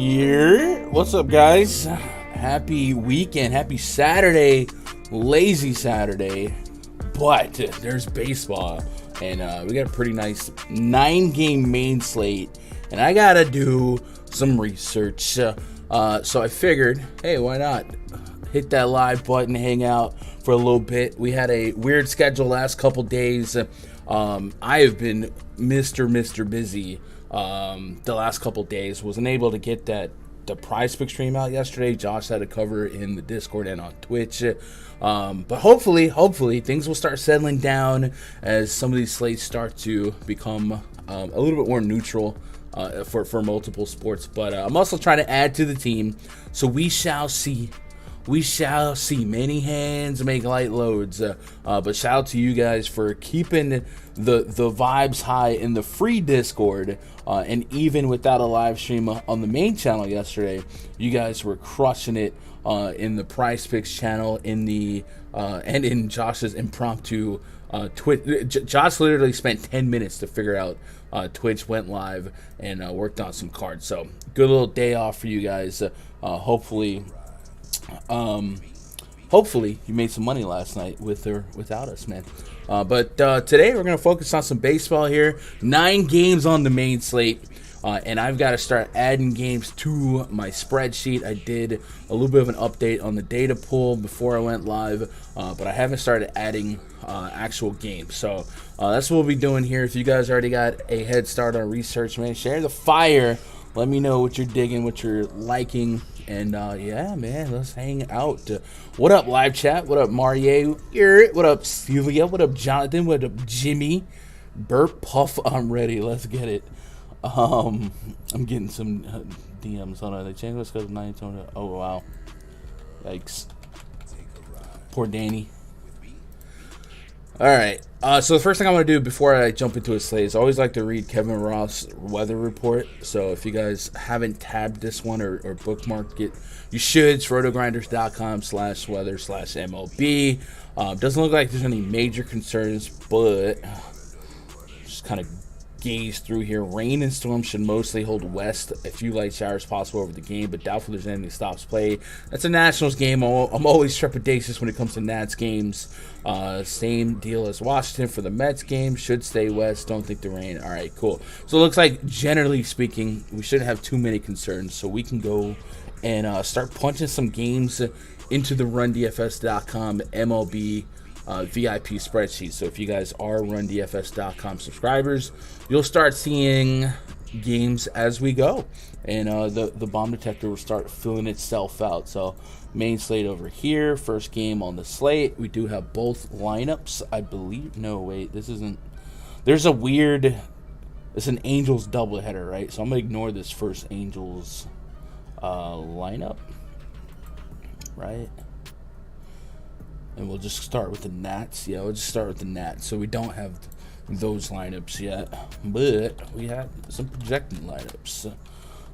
Yeah, what's up, guys? Happy weekend, happy Saturday, lazy Saturday. But there's baseball, and we got a pretty nice 9-game main slate, and I gotta do some research. So I figured, hey, why not hit that live button, hang out for a little bit. We had a weird schedule last couple days. I have been Mr. Busy the last couple days. Wasn't able to get the PrizePicks stream out yesterday. Josh had to cover it in the Discord and on Twitch. But hopefully things will start settling down as some of these slates start to become a little bit more neutral for multiple sports. But I'm also trying to add to the team, so we shall see. We shall see. Many hands make light loads. But shout out to you guys for keeping the vibes high in the free Discord. And even without a live stream on the main channel yesterday, you guys were crushing it in the PrizePicks channel, in the and in Josh's impromptu Twitch. Josh literally spent 10 minutes to figure out Twitch, went live, and worked on some cards. So good little day off for you guys. Hopefully you made some money last night with or without us, man. But today we're going to focus on some baseball here. 9 games on the main slate. And I've got to start adding games to my spreadsheet. I did a little bit of an update on the data pool before I went live, but I haven't started adding actual games. So that's what we'll be doing here. If you guys already got a head start on research, man, share the fire. Let me know what you're digging, what you're liking. And yeah, man, let's hang out. What up, live chat? What up, Mario? What up, Celia? What up, Jonathan? What up, Jimmy? Burp, Puff, I'm ready. Let's get it. I'm getting some DMs. Hold on, they changed this because of 9. Oh, wow. Yikes. Poor Danny. All right. So the first thing I want to do before I jump into a slate is I always like to read Kevin Roth's weather report. So if you guys haven't tabbed this one or bookmarked it, you should. It's rotogrinders.com/weather/MLB. Doesn't look like there's any major concerns, but just kind of gaze through here. Rain and storms should mostly hold west. A few light showers possible over the game, but doubtful there's anything stops play. That's a Nationals game. I'm always trepidatious when it comes to Nats games. Same deal as Washington for the Mets game. Should stay west. Don't think the rain. All right, cool. So it looks like, generally speaking, we shouldn't have too many concerns. So we can go and start punching some games into the RunDFS.com MLB VIP spreadsheet. So if you guys are RunDFS.com subscribers, you'll start seeing games as we go, and the bomb detector will start filling itself out. So main slate over here, first game on the slate. We do have both lineups, I believe. No, wait, this isn't. There's a weird. It's an Angels doubleheader, right? So I'm gonna ignore this first Angels lineup, right? And we'll just start with the Nats. Yeah, we'll just start with the Nats. So we don't have those lineups yet, but we have some projected lineups. So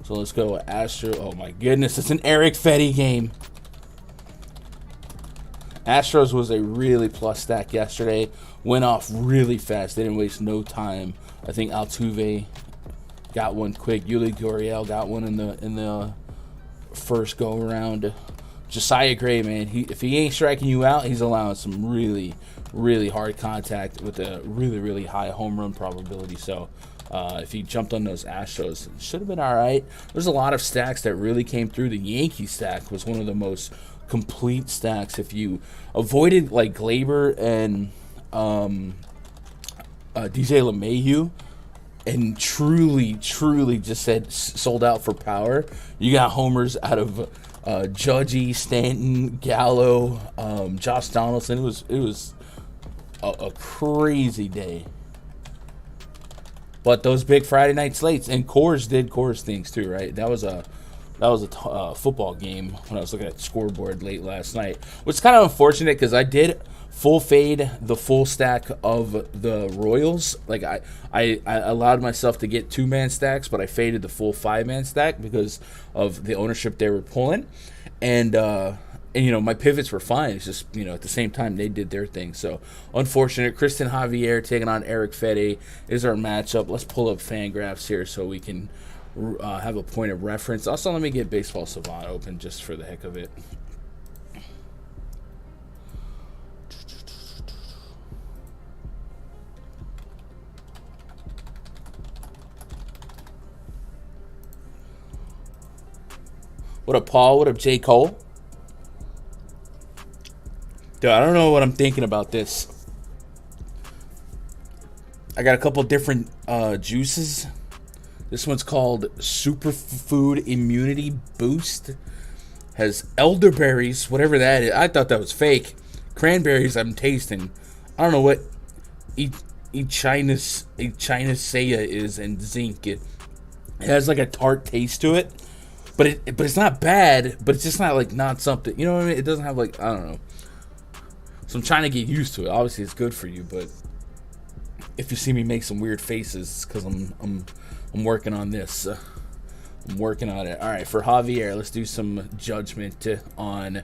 let's go with Astros. Oh my goodness, it's an Eric Fetty game. Astros was a really plus stack yesterday. Went off really fast. They didn't waste no time. I think Altuve got one quick. Yuli Gurriel got one in the first go around. Josiah Gray, man, if he ain't striking you out, he's allowing some really, really hard contact with a really, really high home run probability. So if he jumped on those Astros, it should have been all right. There's a lot of stacks that really came through. The Yankee stack was one of the most complete stacks. If you avoided like Glaber and DJ LeMahieu and truly just said sold out for power, you got homers out of Judgy, Stanton, Gallo, Josh Donaldson. It was a crazy day. But those big Friday night slates, and Coors did Coors things too, right? That was a football game when I was looking at the scoreboard late last night, which is kind of unfortunate because I did full fade the full stack of the Royals. Like I allowed myself to get 2-man stacks, but I faded the full 5-man stack because of the ownership they were pulling. And you know, my pivots were fine. It's just, you know, at the same time they did their thing. So unfortunate. Kristen Javier taking on Eric Fetty is our matchup. Let's pull up Fangraphs here so we can have a point of reference. Also, let me get Baseball Savant open just for the heck of it. What up, Paul? What up, J. Cole? Dude, I don't know what I'm thinking about this. I got a couple different juices. This one's called Superfood Immunity Boost. Has elderberries, whatever that is. I thought that was fake. Cranberries I'm tasting. I don't know what Echinacea is, and zinc. It has like a tart taste to it. But it's not bad, but it's just not something, you know what I mean? It doesn't have I don't know. So I'm trying to get used to it. Obviously it's good for you, but if you see me make some weird faces, because I'm working on this. I'm working on it. All right, for Javier, let's do some judgment on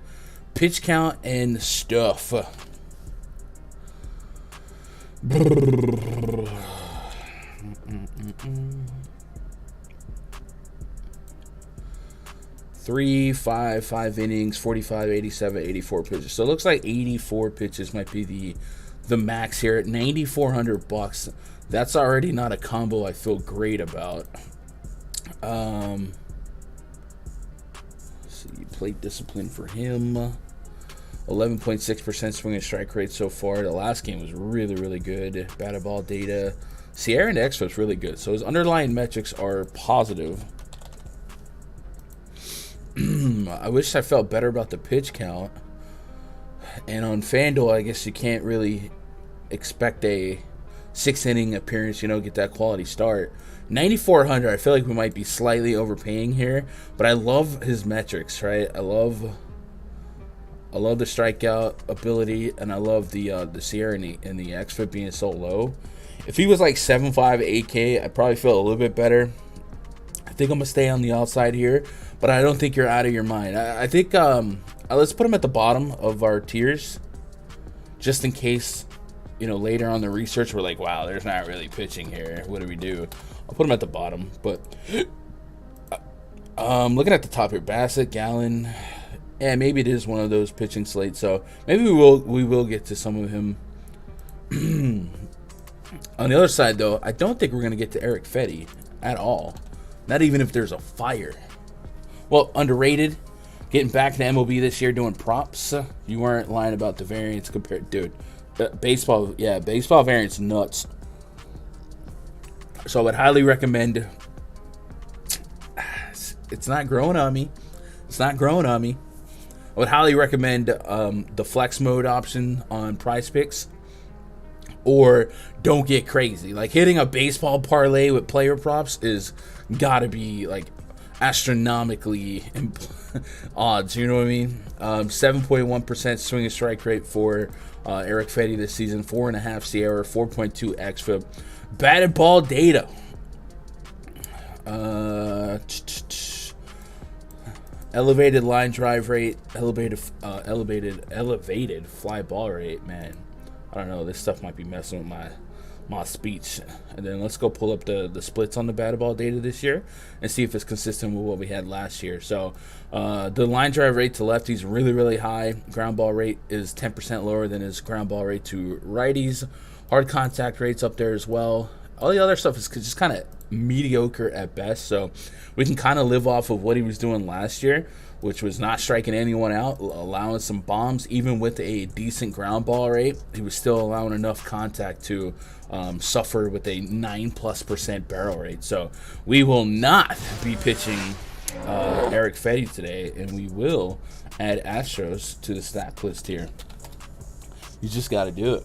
pitch count and stuff. Five innings, 45, 87, 84 pitches. So it looks like 84 pitches might be the max here at $9,400. That's already not a combo I feel great about. Let's see, plate discipline for him. 11.6% swing and strike rate so far. The last game was really, really good. Batted ball data. Sierra and X was really good. So his underlying metrics are positive. I wish I felt better about the pitch count. And on Fanduel, I guess you can't really expect a 6-inning appearance, get that quality start. 9,400, I feel like we might be slightly overpaying here, but I love his metrics, right? I love the strikeout ability, and I love the Sierra and the XFIP being so low. If he was like 7.5, 8K, I'd probably feel a little bit better. I think I'm gonna stay on the outside here, but I don't think you're out of your mind. I think let's put him at the bottom of our tiers, just in case, later on the research we're like, wow, there's not really pitching here. What do we do? I'll put him at the bottom, but looking at the top here, Bassett, Gallen, maybe it is one of those pitching slates. So maybe we will get to some of him. On the other side, though, I don't think we're gonna get to Eric Fetty at all. Not even if there's a fire. Well, underrated. Getting back to MLB this year doing props. You weren't lying about the variance compared, dude. Baseball variance nuts. So I would highly recommend. It's not growing on me. I would highly recommend the flex mode option on PrizePicks. Or don't get crazy. Like hitting a baseball parlay with player props is gotta be like astronomically odds, you know what I mean? 7.1% swing and strike rate for Eric Fetty this season, 4.5 Sierra, 4.2 XFIP. Batted ball data. Elevated line drive rate, elevated fly ball rate, man. I don't know, this stuff might be messing with my speech. And then let's go pull up the splits on the batted ball data this year and see if it's consistent with what we had last year. So the line drive rate to lefties really, really high. Ground ball rate is 10% lower than his ground ball rate to righties. Hard contact rates up there as well. All the other stuff is just kind of mediocre at best. So we can kind of live off of what he was doing last year, which was not striking anyone out, allowing some bombs. Even with a decent ground ball rate, he was still allowing enough contact to suffer with a 9+% barrel rate. So we will not be pitching Eric Fetty today, and we will add Astros to the stack list here. You just got to do it.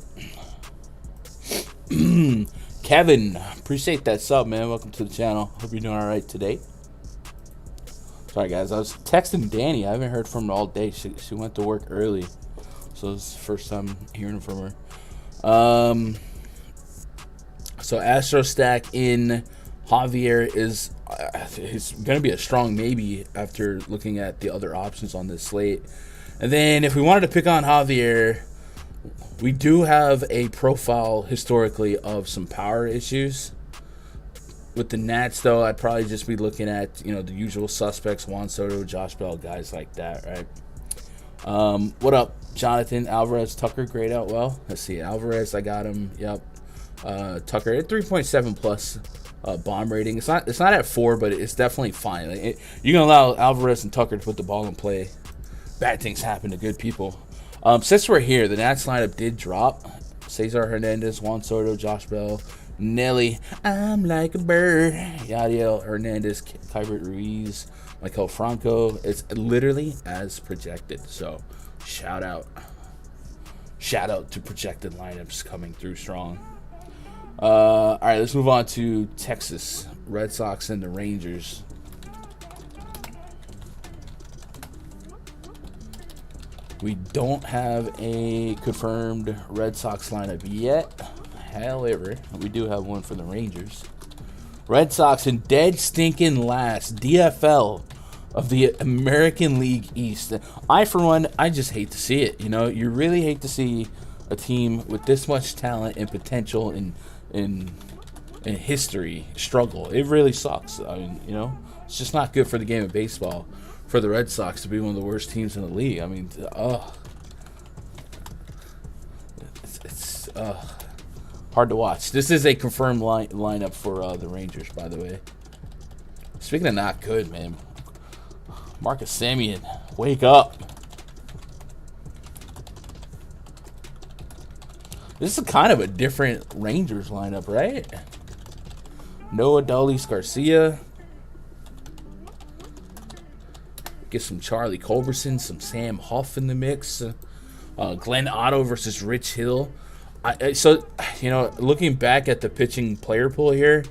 Kevin, appreciate that sub, man. Welcome to the channel. Hope you're doing all right today. Sorry, guys. I was texting Danny. I haven't heard from her all day. She went to work early, so it's the first time hearing from her. So Astro stack in Javier is it's going to be a strong maybe after looking at the other options on this slate. And then if we wanted to pick on Javier, we do have a profile historically of some power issues. With the Nats, though, I'd probably just be looking at, the usual suspects, Juan Soto, Josh Bell, guys like that, right? What up, Jonathan? Alvarez, Tucker, grayed out well. Let's see, Alvarez, I got him. Yep. Tucker at 3.7 plus bomb rating. It's not at 4, but it's definitely fine. You can allow Alvarez and Tucker to put the ball in play. Bad things happen to good people. Since we're here, the Nats lineup did drop. Cesar Hernandez, Juan Soto, Josh Bell, Nelly, I'm like a bird, Yadiel Hernandez, Kyrie Ruiz, Michael Franco. It's literally as projected. So shout out to projected lineups coming through strong. All right, let's move on to Texas. Red Sox and the Rangers. We don't have a confirmed Red Sox lineup yet. However, we do have one for the Rangers. Red Sox in dead stinking last DFL of the American League East. For one, I just hate to see it. You really hate to see a team with this much talent and potential in history struggle. It really sucks. I mean, it's just not good for the game of baseball for the Red Sox to be one of the worst teams in the league. I mean, it's hard to watch. This is a confirmed lineup for the Rangers, by the way. Speaking of not good, man, Marcus Semien, wake up. This is kind of a different Rangers lineup, right? Noah Dolis Garcia. Get some Charlie Culberson, some Sam Huff in the mix. Glenn Otto versus Rich Hill. Looking back at the pitching player pool here,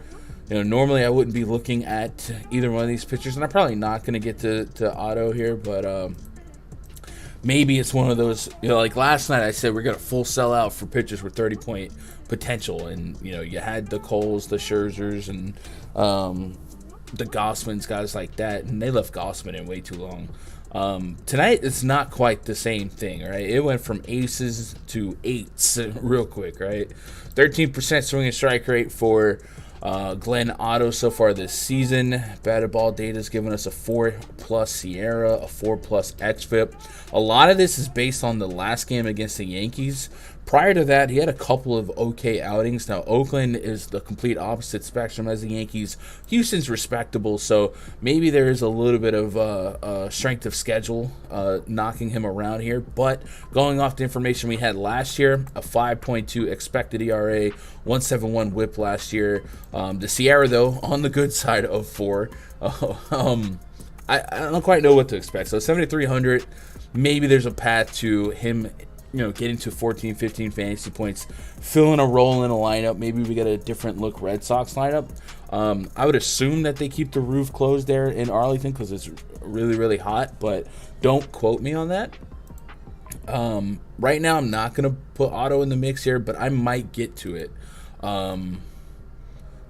normally I wouldn't be looking at either one of these pitchers, and I'm probably not going to get to Otto here, but maybe it's one of those, like last night I said we're going to full sell out for pitchers with 30-point potential, and, you had the Coles, the Scherzers, and the Gossmans, guys like that, and they left Gossman in way too long. Tonight it's not quite the same thing, right? It went from aces to eights real quick, right? 13% swing and strike rate for Glenn Otto so far this season. Batted ball data has given us a 4+ Sierra, a 4+ xFIP. A lot of this is based on the last game against the Yankees. Prior to that, he had a couple of okay outings. Now, Oakland is the complete opposite spectrum as the Yankees. Houston's respectable, so maybe there is a little bit of strength of schedule knocking him around here. But going off the information we had last year, a 5.2 expected ERA, 1.71 whip last year. The Sierra, though, on the good side of 4. I don't quite know what to expect. So 7,300, maybe there's a path to him getting to 14, 15 fantasy points, filling a role in a lineup. Maybe we get a different look Red Sox lineup. I would assume that they keep the roof closed there in Arlington because it's really, really hot, but don't quote me on that. Right now, I'm not going to put Otto in the mix here, but I might get to it.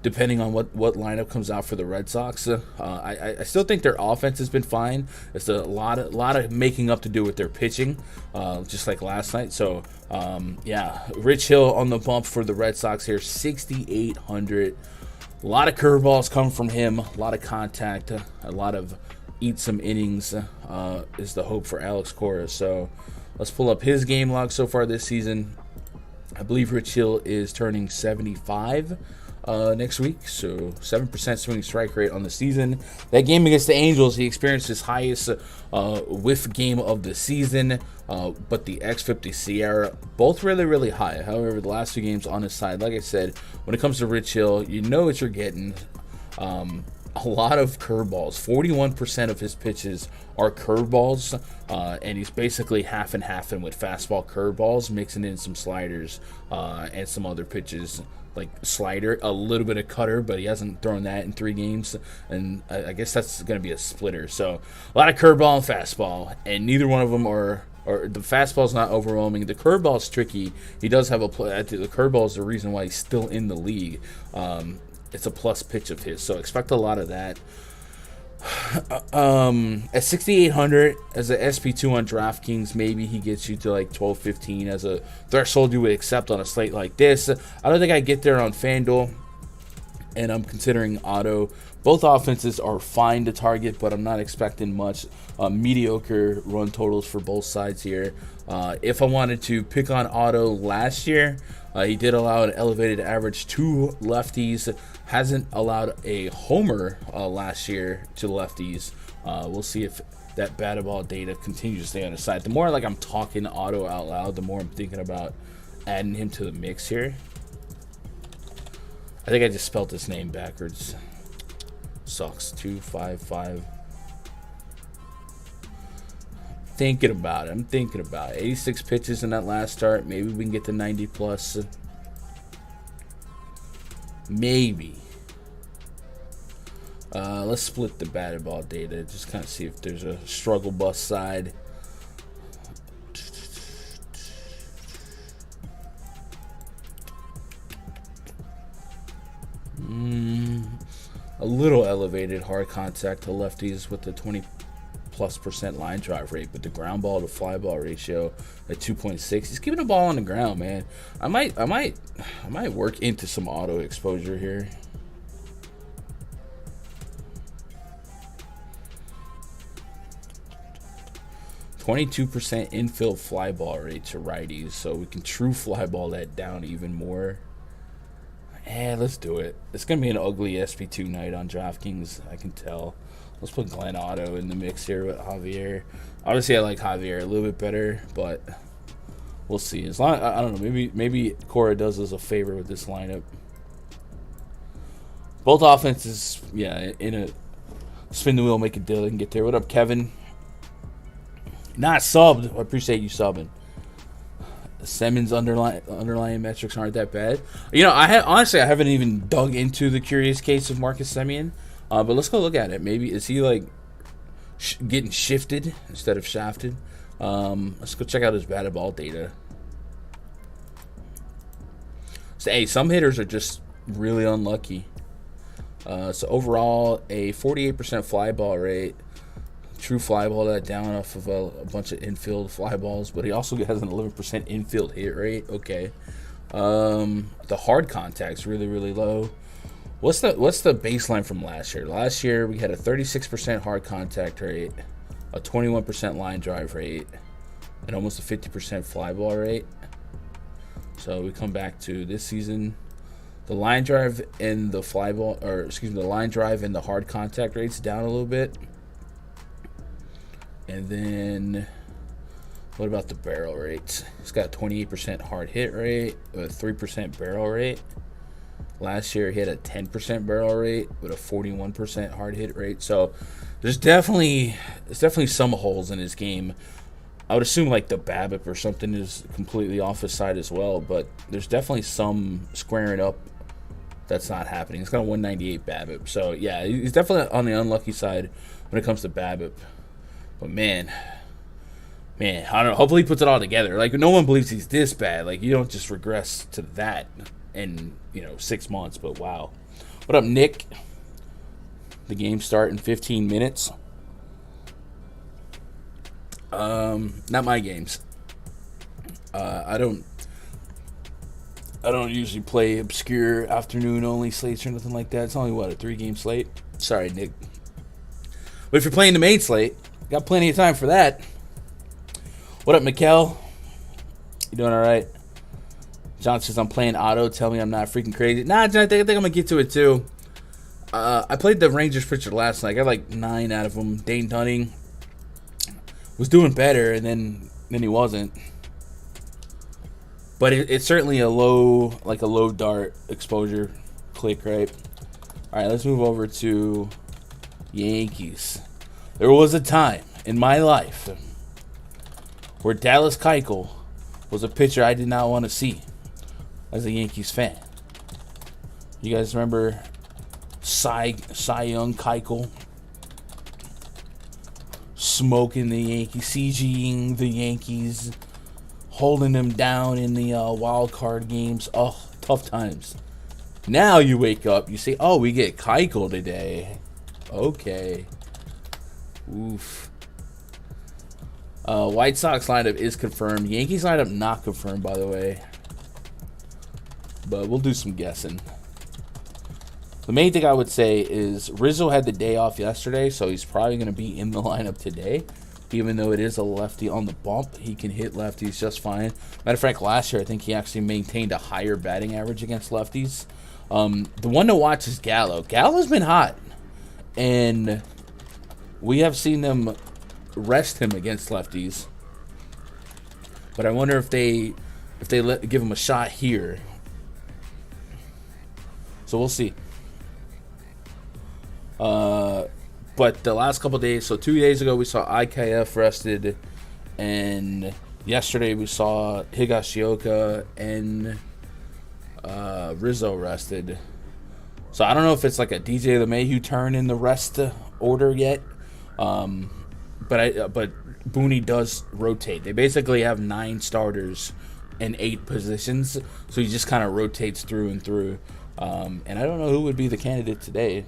Depending on what lineup comes out for the Red Sox. I still think their offense has been fine. It's a lot of making up to do with their pitching, just like last night. So, Rich Hill on the bump for the Red Sox here, 6,800. A lot of curveballs come from him, a lot of contact, a lot of eat some innings is the hope for Alex Cora. So let's pull up his game log so far this season. I believe Rich Hill is turning 75 next week, so 7% swing strike rate on the season. That game against the Angels, he experienced his highest whiff game of the season, but the xFIP, Sierra, both really, really high. However, the last 2 games on his side, like I said, when it comes to Rich Hill, you know what you're getting. A lot of curveballs. 41% of his pitches are curveballs, and he's basically half and half in with fastball curveballs, mixing in some sliders and some other pitches like slider, a little bit of cutter, but he hasn't thrown that in 3 games, and I guess that's going to be a splitter. So a lot of curveball and fastball, and neither one of them are. Or the fastball's not overwhelming. The curveball's tricky. He does have a play. The curveball is the reason why he's still in the league. It's a plus pitch of his, so expect a lot of that. At 6,800 as a SP2 on DraftKings, maybe he gets you to like 12, 15 as a threshold you would accept on a slate like this. I don't think I get there on Fanduel. and I'm considering auto. Both offenses are fine to target, but I'm not expecting much. Mediocre run totals for both sides here. If I wanted to pick on auto last year, he did allow an elevated average to lefties. Hasn't allowed a homer last year to lefties. We'll see if that batted ball data continues to stay on his side. The more like I'm talking auto out loud, the more I'm thinking about adding him to the mix here. I think I just spelled his name backwards. Sucks. 255. Thinking about it. I'm thinking about it. 86 pitches in that last start. Maybe we can get to 90 plus. Maybe. Let's split the batted ball data. Just kind of see if there's a struggle bust side. A little elevated hard contact to lefties with the 20+% line drive rate, but the ground ball to fly ball ratio at 2.6. He's keeping the ball on the ground, man. I might work into some auto exposure here. %, infield fly ball rate to righties, so we can true fly ball that down even more. Let's do it. It's going to be an ugly SP2 night on DraftKings, I can tell. Let's put Glenn Otto in the mix here with Javier. Obviously, I like Javier a little bit better, but we'll see. As long, I don't know, maybe Cora does us a favor with this lineup. Both offenses, yeah, in a spin the wheel, make a deal, and get there. What up, Kevin? Not subbed. I appreciate you subbing. Simmons' underlying metrics aren't that bad. You know, honestly I haven't even dug into the curious case of Marcus Semien, but let's go look at it. Maybe is he like getting shifted instead of shafted? Let's go check out his batted ball data. So hey, some hitters are just really unlucky. So overall, a 48% fly ball rate. True fly ball that down off of a bunch of infield fly balls, but he also has an 11% infield hit rate. Okay, the hard contact's really low. What's the baseline from last year? Last year we had a 36% hard contact rate, a 21% line drive rate, and almost a 50% fly ball rate. So we come back to this season, the line drive and the fly ball, or excuse me, the line drive and the hard contact rates down a little bit. And then, what about the barrel rates? It's got a 28% hard hit rate, a 3% barrel rate. Last year, he had a 10% barrel rate with a 41% hard hit rate. So, there's definitely some holes in his game. I would assume like the BABIP or something is completely off his side as well, but there's definitely some squaring up that's not happening. It's got a 198 BABIP. So, yeah, he's definitely on the unlucky side when it comes to BABIP. But man, I don't know. Hopefully he puts it all together. Like, no one believes he's this bad. Like, you don't just regress to that in, 6 months. But wow. What up, Nick? The game start in 15 minutes. Not my games. I don't usually play obscure afternoon only slates or nothing like that. It's only a 3-game slate. Sorry, Nick. But if you're playing the main slate, got plenty of time for that. What up, Mikkel? You doing all right? John says I'm playing auto. Tell me I'm not freaking crazy. Nah, John, I think I'm going to get to it too. I played the Rangers pitcher last night. I got like 9 out of them. Dane Dunning was doing better, and then he wasn't. But it's certainly a low dart exposure click, right? All right, let's move over to Yankees. There was a time in my life where Dallas Keuchel was a pitcher I did not want to see as a Yankees fan. You guys remember Cy Young Keuchel smoking the Yankees, CGing the Yankees, holding them down in the wild card games? Oh, tough times. Now you wake up, you say, oh, we get Keuchel today. Okay. Oof. White Sox lineup is confirmed. Yankees lineup not confirmed, by the way. But we'll do some guessing. The main thing I would say is Rizzo had the day off yesterday, so he's probably going to be in the lineup today. Even though it is a lefty on the bump, he can hit lefties just fine. Matter of fact, last year I think he actually maintained a higher batting average against lefties. The one to watch is Gallo. Gallo's been hot, and we have seen them rest him against lefties. But I wonder if they give him a shot here. So we'll see. But the last couple days, so 2 days ago we saw IKF rested, and yesterday we saw Higashioka and Rizzo rested. So I don't know if it's like a DJ LeMahieu turn in the rest order yet, but Booney does rotate. They basically have 9 starters in 8 positions, so he just kind of rotates through and through. And I don't know who would be the candidate today,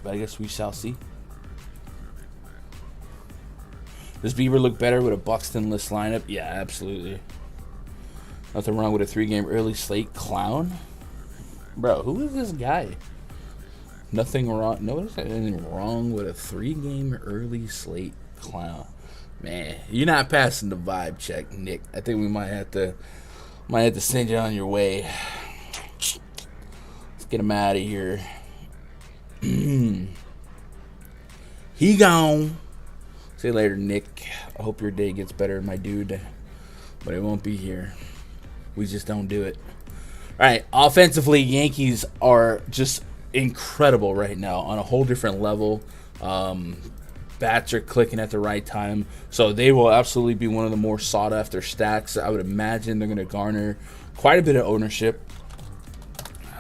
but I guess we shall see. Does Bieber look better with a Buxton-less lineup? Yeah, absolutely. Nothing wrong with a 3-game early slate clown. Bro, who is this guy? Nothing wrong. No, there's anything wrong with a 3-game early slate clown. Man, you're not passing the vibe check, Nick. I think we might have to send you on your way. Let's get him out of here. He gone. See you later, Nick. I hope your day gets better, my dude. But it won't be here. We just don't do it. All right, offensively, Yankees are just incredible right now on a whole different level. Bats are clicking at the right time, so they will absolutely be one of the more sought-after stacks. I would imagine they're going to garner quite a bit of ownership.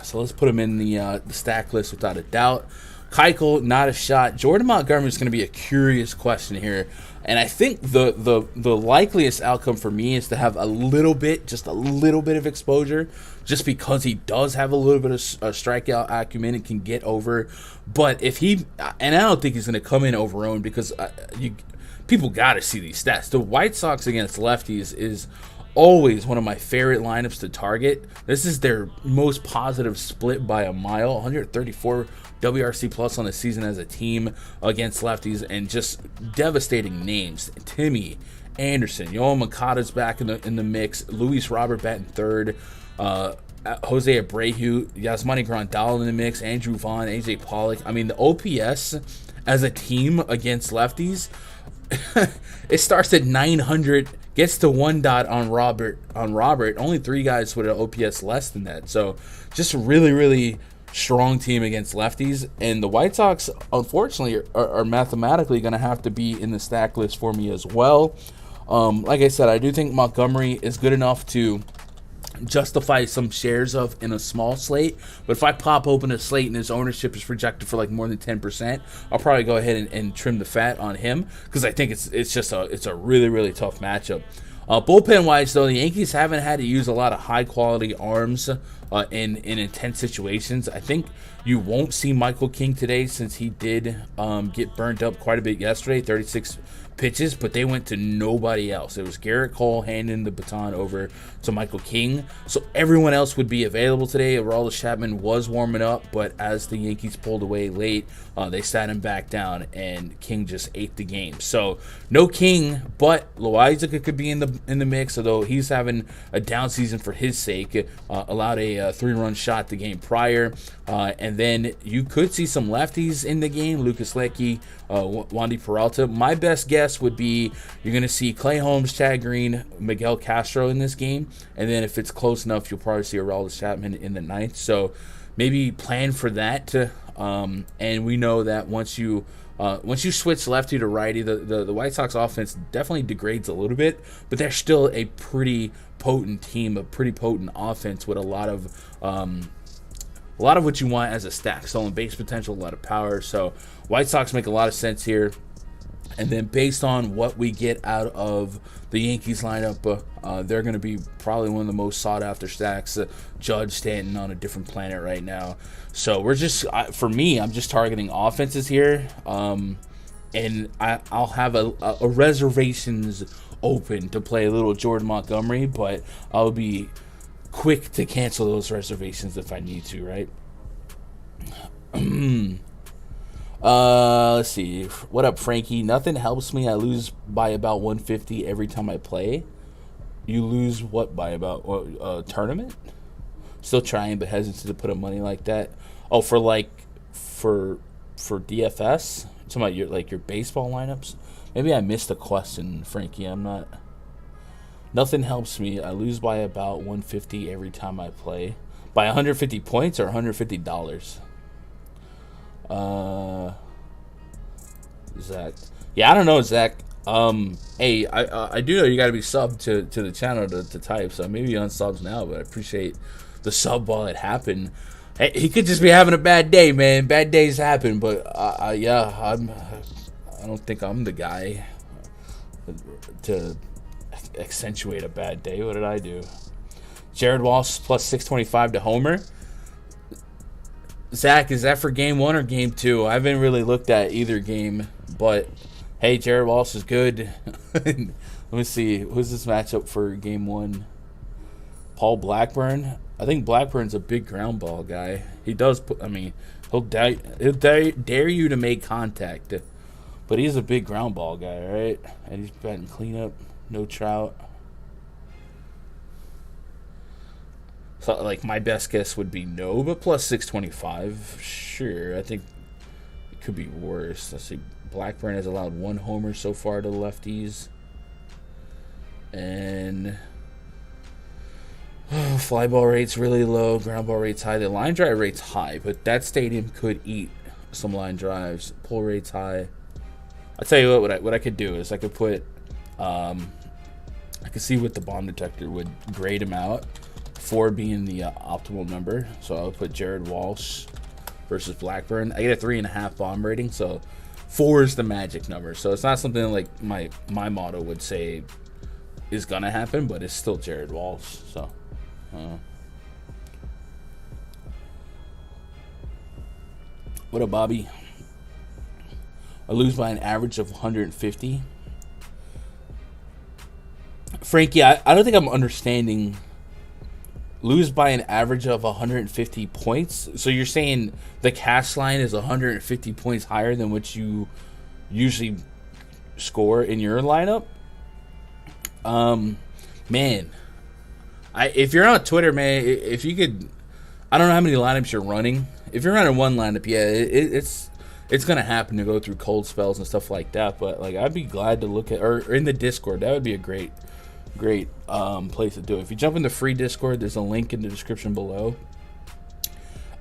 So let's put them in the stack list without a doubt. Keuchel, not a shot. Jordan Montgomery is going to be a curious question here. And I think the likeliest outcome for me is to have just a little bit of exposure, just because he does have a little bit of strikeout acumen and can get over. But if he, and I don't think he's going to come in over-owned, because people got to see these stats. The White Sox against lefties is always one of my favorite lineups to target. This is their most positive split by a mile, 134 WRC plus on the season as a team against lefties, and just devastating names. Timmy Anderson, Yoel Moncada's back in the mix, Luis Robert batting third, Jose Abreu, Yasmani Grandal in the mix, Andrew Vaughn, AJ Pollock. I mean, the OPS as a team against lefties, it starts at 900, gets to 1 dot on Robert. Only 3 guys with an OPS less than that. So just a really, really strong team against lefties. And the White Sox, unfortunately, are mathematically going to have to be in the stack list for me as well. Like I said, I do think Montgomery is good enough to justify some shares of in a small slate, but if I pop open a slate and his ownership is projected for like more than 10%, I'll probably go ahead and trim the fat on him, because I think it's a really, really tough matchup. Bullpen wise though, the Yankees haven't had to use a lot of high quality arms in intense situations. I think you won't see Michael King today, since he did get burned up quite a bit yesterday, 36 pitches, but they went to nobody else. It was Garrett Cole handing the baton over to Michael King, so everyone else would be available today. Aroldis Chapman was warming up, but as the Yankees pulled away late, they sat him back down, and King just ate the game. So no King, but Loaiza could be in the mix, although he's having a down season for his sake. Allowed a 3-run shot the game prior, and then you could see some lefties in the game. Lucas Lecky, Wandy Peralta. My best guess would be you're going to see Clay Holmes, Chad Green, Miguel Castro in this game, and then if it's close enough, you'll probably see Aroldis Chapman in the 9th. So maybe plan for that. And we know that once you switch lefty to righty, the White Sox offense definitely degrades a little bit, but they're still a pretty potent team, a pretty potent offense with a lot of what you want as a stack. Stolen base potential, a lot of power. So White Sox make a lot of sense here. And then based on what we get out of the Yankees lineup, they're going to be probably one of the most sought-after stacks. Judge, Stanton on a different planet right now. So we're just, for me, I'm just targeting offenses here. And I'll have a reservations open to play a little Jordan Montgomery, but I'll be quick to cancel those reservations if I need to, right? Let's see. What up, Frankie? Nothing helps me. I lose by about 150 every time I play. You lose what by about tournament? Still trying, but hesitant to put up money like that. Oh, for DFS. Talking about your baseball lineups. Maybe I missed a question, Frankie. I'm not. Nothing helps me. I lose by about 150 every time I play. By 150 points or $150? Zach. Yeah, I don't know, Zach. Hey, I do know you got to be subbed to the channel to type, so maybe you unsubs now, but I appreciate the sub while it happened. Hey, he could just be having a bad day, man. Bad days happen, but yeah, I don't think I'm the guy to accentuate a bad day. What did I do? Jared Walsh plus 625 to homer. Zach, is that for game 1 or game 2? I haven't really looked at either game, but hey, Jared Walsh is good. Let me see. Who's this matchup for game 1? Paul Blackburn. I think Blackburn's a big ground ball guy. He does put. I mean, he'll dare you to make contact, but he's a big ground ball guy, right? And he's batting cleanup. No Trout. So, like, my best guess would be no, but plus 625, sure. I think it could be worse. Let's see. Blackburn has allowed 1 homer so far to lefties. And fly ball rate's really low. Ground ball rate's high. The line drive rate's high, but that stadium could eat some line drives. Pull rate's high. I'll tell you what I could do is I could put, I could see what the bomb detector would grade him out. 4 being the optimal number, so I'll put Jared Walsh versus Blackburn. I get a 3.5 bomb rating, so 4 is the magic number. So it's not something like my motto would say is gonna happen, but it's still Jared Walsh. So what up, Bobby? I lose by an average of 150. Frankie, I don't think I'm understanding. Lose by an average of 150 points. So you're saying the cash line is 150 points higher than what you usually score in your lineup? Man, if you're on Twitter, man, if you could, I don't know how many lineups you're running. If you're running one lineup, yeah, it's gonna happen to go through cold spells and stuff like that. But like, I'd be glad to look at, or in the Discord, that would be a great place to do it. If you jump in the free Discord, there's a link in the description below.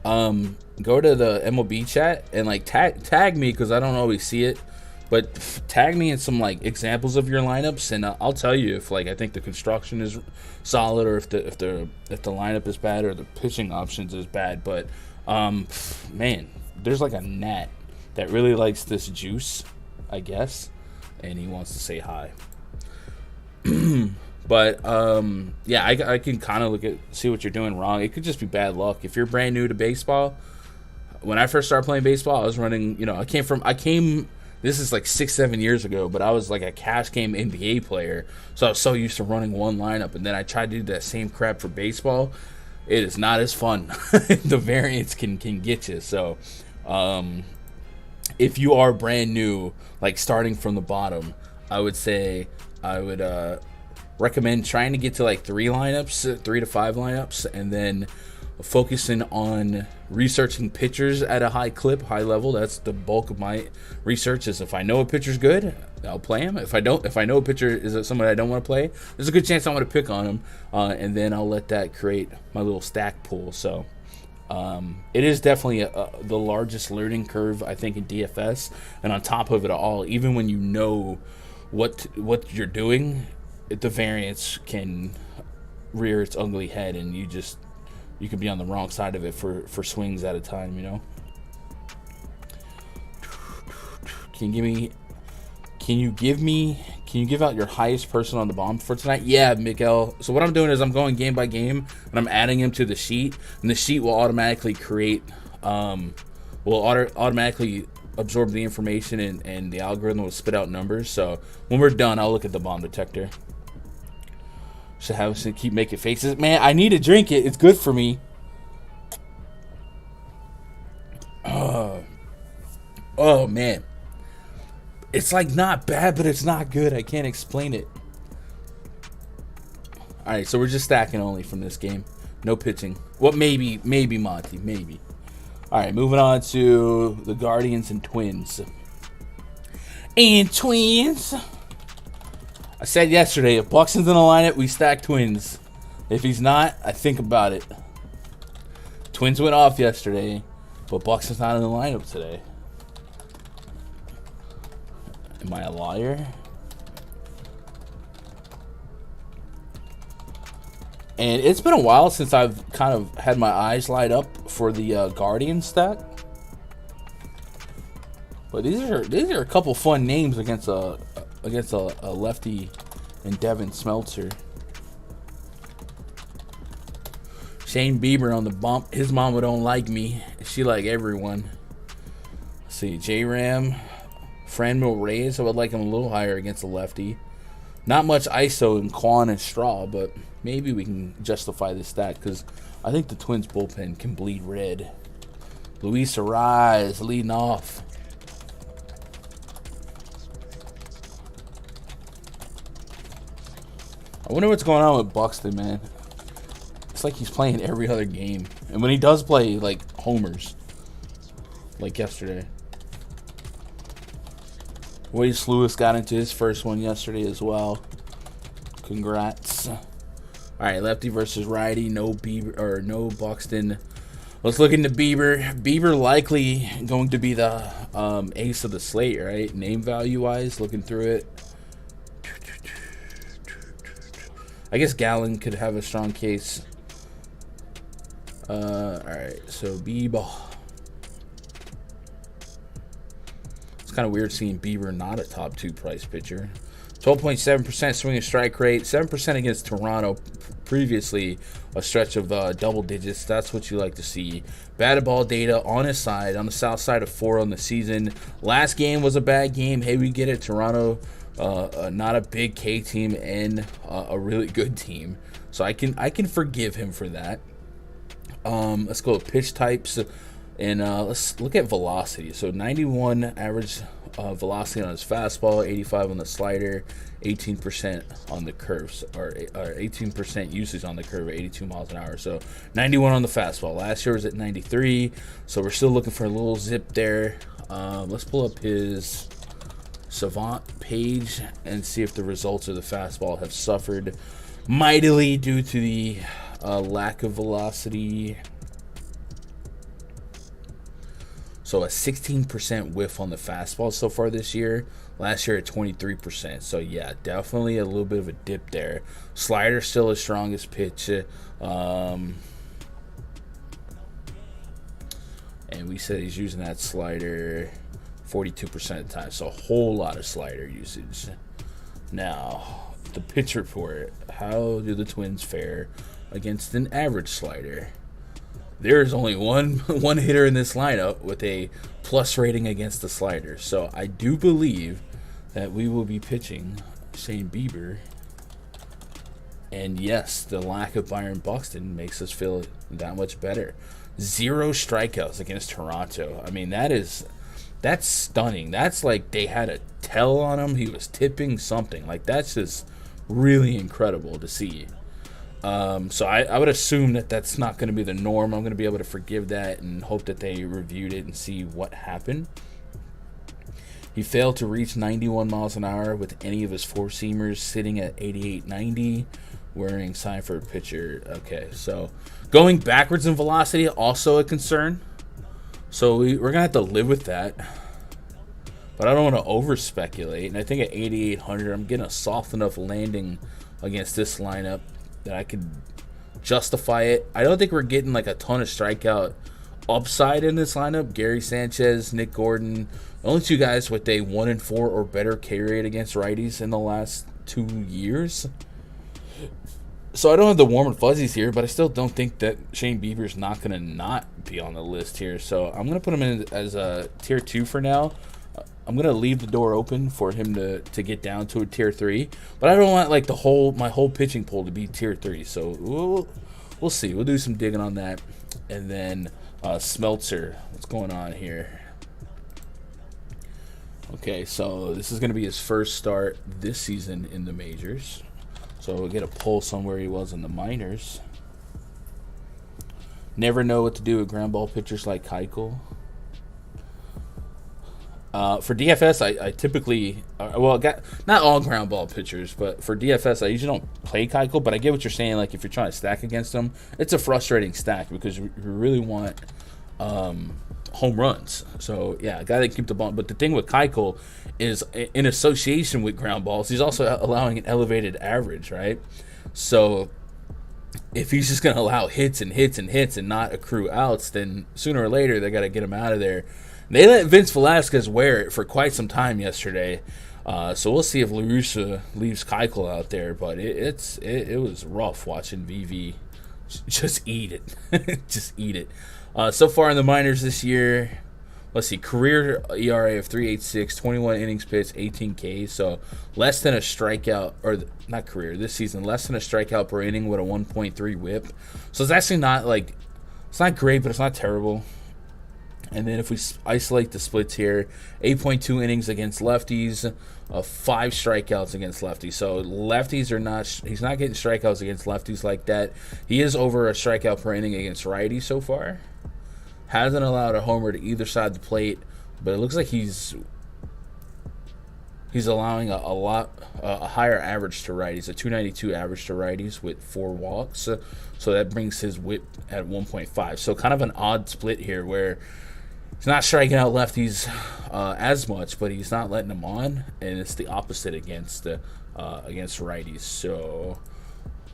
Go to the MLB chat and like tag me, because I don't always see it, but tag me in some like examples of your lineups, and I'll tell you if like I think the construction is solid, or if the lineup is bad, or the pitching options is bad. But man, there's like a gnat that really likes this juice, I guess, and he wants to say hi. But yeah, I can kind of see what you're doing wrong. It could just be bad luck. If you're brand new to baseball, when I first started playing baseball, I was running, I came this is like 6-7 years ago, but I was like a cash game NBA player, so I was so used to running one lineup, and then I tried to do that same crap for baseball. It is not as fun. The variance can get you. So if you are brand new, like starting from the bottom, I would recommend trying to get to like 3 to 5 lineups, and then focusing on researching pitchers at a high level. That's the bulk of my research. Is if I know a pitcher's good, I'll play him. If I know a pitcher is someone I don't want to play, there's a good chance I want to pick on him, and then I'll let that create my little stack pool. So it is definitely the largest learning curve, I think, in DFS. And on top of it all, even when you know what you're doing, the variance can rear its ugly head, and you can be on the wrong side of it for swings at a time. Can you give out your highest person on the bomb for tonight? Yeah, Miguel. So what I'm doing is I'm going game by game, and I'm adding him to the sheet, and the sheet will automatically automatically absorb the information, and the algorithm will spit out numbers. So when we're done, I'll look at the bomb detector. Should have us keep making faces. Man, I need to drink it. It's good for me. Oh, man. It's like not bad, but it's not good. I can't explain it. All right, so we're just stacking only from this game. No pitching. Well, maybe Monty, maybe. All right, moving on to the Guardians and Twins. And Twins. I said yesterday, if Buxton's in the lineup, we stack Twins. If he's not, I think about it. Twins went off yesterday, but Buxton's not in the lineup today. Am I a liar? And it's been a while since I've kind of had my eyes light up for the Guardian stack. But these are a couple fun names against a lefty and Devin Smeltzer. Shane Bieber on the bump. His mama don't like me. She like everyone. Let's see, J-Ram, Franmil Reyes. I would like him a little higher against a lefty. Not much ISO in Quan and Straw, but maybe we can justify this stat because I think the Twins bullpen can bleed red. Luis Arraez leading off. I wonder what's going on with Buxton, man. It's like he's playing every other game. And when he does play, like, homers. Like yesterday. Waze Lewis got into his first one yesterday as well. Congrats. All right, lefty versus righty. No Bieber or no Buxton. Let's look into Bieber. Bieber likely going to be the ace of the slate, right? Name value wise, looking through it. I guess Gallen could have a strong case. All right, so Bieber. It's kind of weird seeing Bieber not a top 2 price pitcher. 12.7% swing and strike rate, 7% against Toronto. Previously, a stretch of double digits. That's what you like to see. Batted ball data on his side, on the south side of 4 on the season. Last game was a bad game. Hey, we get it. Toronto, not a big K team and a really good team. So I can forgive him for that. Let's go with pitch types. And let's look at velocity. So 91 average velocity on his fastball, 85 on the slider, 18% on the curves, or 18% usage on the curve at 82 miles an hour. So 91 on the fastball. Last year was at 93. So we're still looking for a little zip there. Let's pull up his Savant page and see if the results of the fastball have suffered mightily due to the lack of velocity. So a 16% whiff on the fastball so far this year. Last year at 23%. So yeah, definitely a little bit of a dip there. Slider still his strongest pitch. And we said he's using that slider 42% of the time. So a whole lot of slider usage. Now, the pitch report. How do the Twins fare against an average slider? There's only one hitter in this lineup with a plus rating against the slider. So I do believe that we will be pitching Shane Bieber. And yes, the lack of Byron Buxton makes us feel that much better. 0 strikeouts against Toronto. I mean, that's stunning. That's like they had a tell on him. He was tipping something. Like, that's just really incredible to see. So I would assume that that's not going to be the norm. I'm going to be able to forgive that and hope that they reviewed it and see what happened. He failed to reach 91 miles an hour with any of his 4-seamers, sitting at 88-90, wearing sign for a pitcher. Okay, so going backwards in velocity, also a concern. So we're going to have to live with that. But I don't want to over-speculate. And I think at 8,800, I'm getting a soft enough landing against this lineup that I could justify it. I don't think we're getting like a ton of strikeout upside in this lineup. Gary Sanchez, Nick Gordon, only 2 guys with a 1-4 or better K rate against righties in the last 2 years. So I don't have the warm and fuzzies here, but I still don't think that Shane Bieber's not going to not be on the list here. So I'm going to put him in as a tier 2 for now. I'm going to leave the door open for him to get down to a tier 3. But I don't want like my whole pitching pool to be tier 3. So we'll see. We'll do some digging on that. And then Smeltzer. What's going on here? Okay, so this is going to be his first start this season in the majors. So we'll get a pull somewhere he was in the minors. Never know what to do with ground ball pitchers like Keuchel. For DFS, I typically, not all ground ball pitchers, but for DFS, I usually don't play Keuchel, but I get what you're saying. Like, if you're trying to stack against him, it's a frustrating stack because you really want home runs. So, yeah, got to keep the ball. But the thing with Keuchel is, in association with ground balls, he's also allowing an elevated average, right? So, if he's just going to allow hits and hits and hits and not accrue outs, then sooner or later, they got to get him out of there. They let Vince Velasquez wear it for quite some time yesterday, so we'll see if La Russa leaves Keuchel out there. But it was rough watching VV just eat it, just eat it. So far in the minors this year, let's see, career ERA of 3.86, 21 innings pitched, 18 Ks, so less than a strikeout, or not career this season, less than a strikeout per inning with a 1.3 WHIP. So it's actually not like, it's not great, but it's not terrible. And then if we isolate the splits here, 8.2 innings against lefties, 5 strikeouts against lefties. So lefties are not, he's not getting strikeouts against lefties like that. He is over a strikeout per inning against righties so far. Hasn't allowed a homer to either side of the plate, but it looks like he's allowing a higher average to righties, a 292 average to righties with 4 walks. So that brings his WHIP at 1.5. So kind of an odd split here where he's not striking out lefties as much, but he's not letting them on, and it's the opposite against righties. So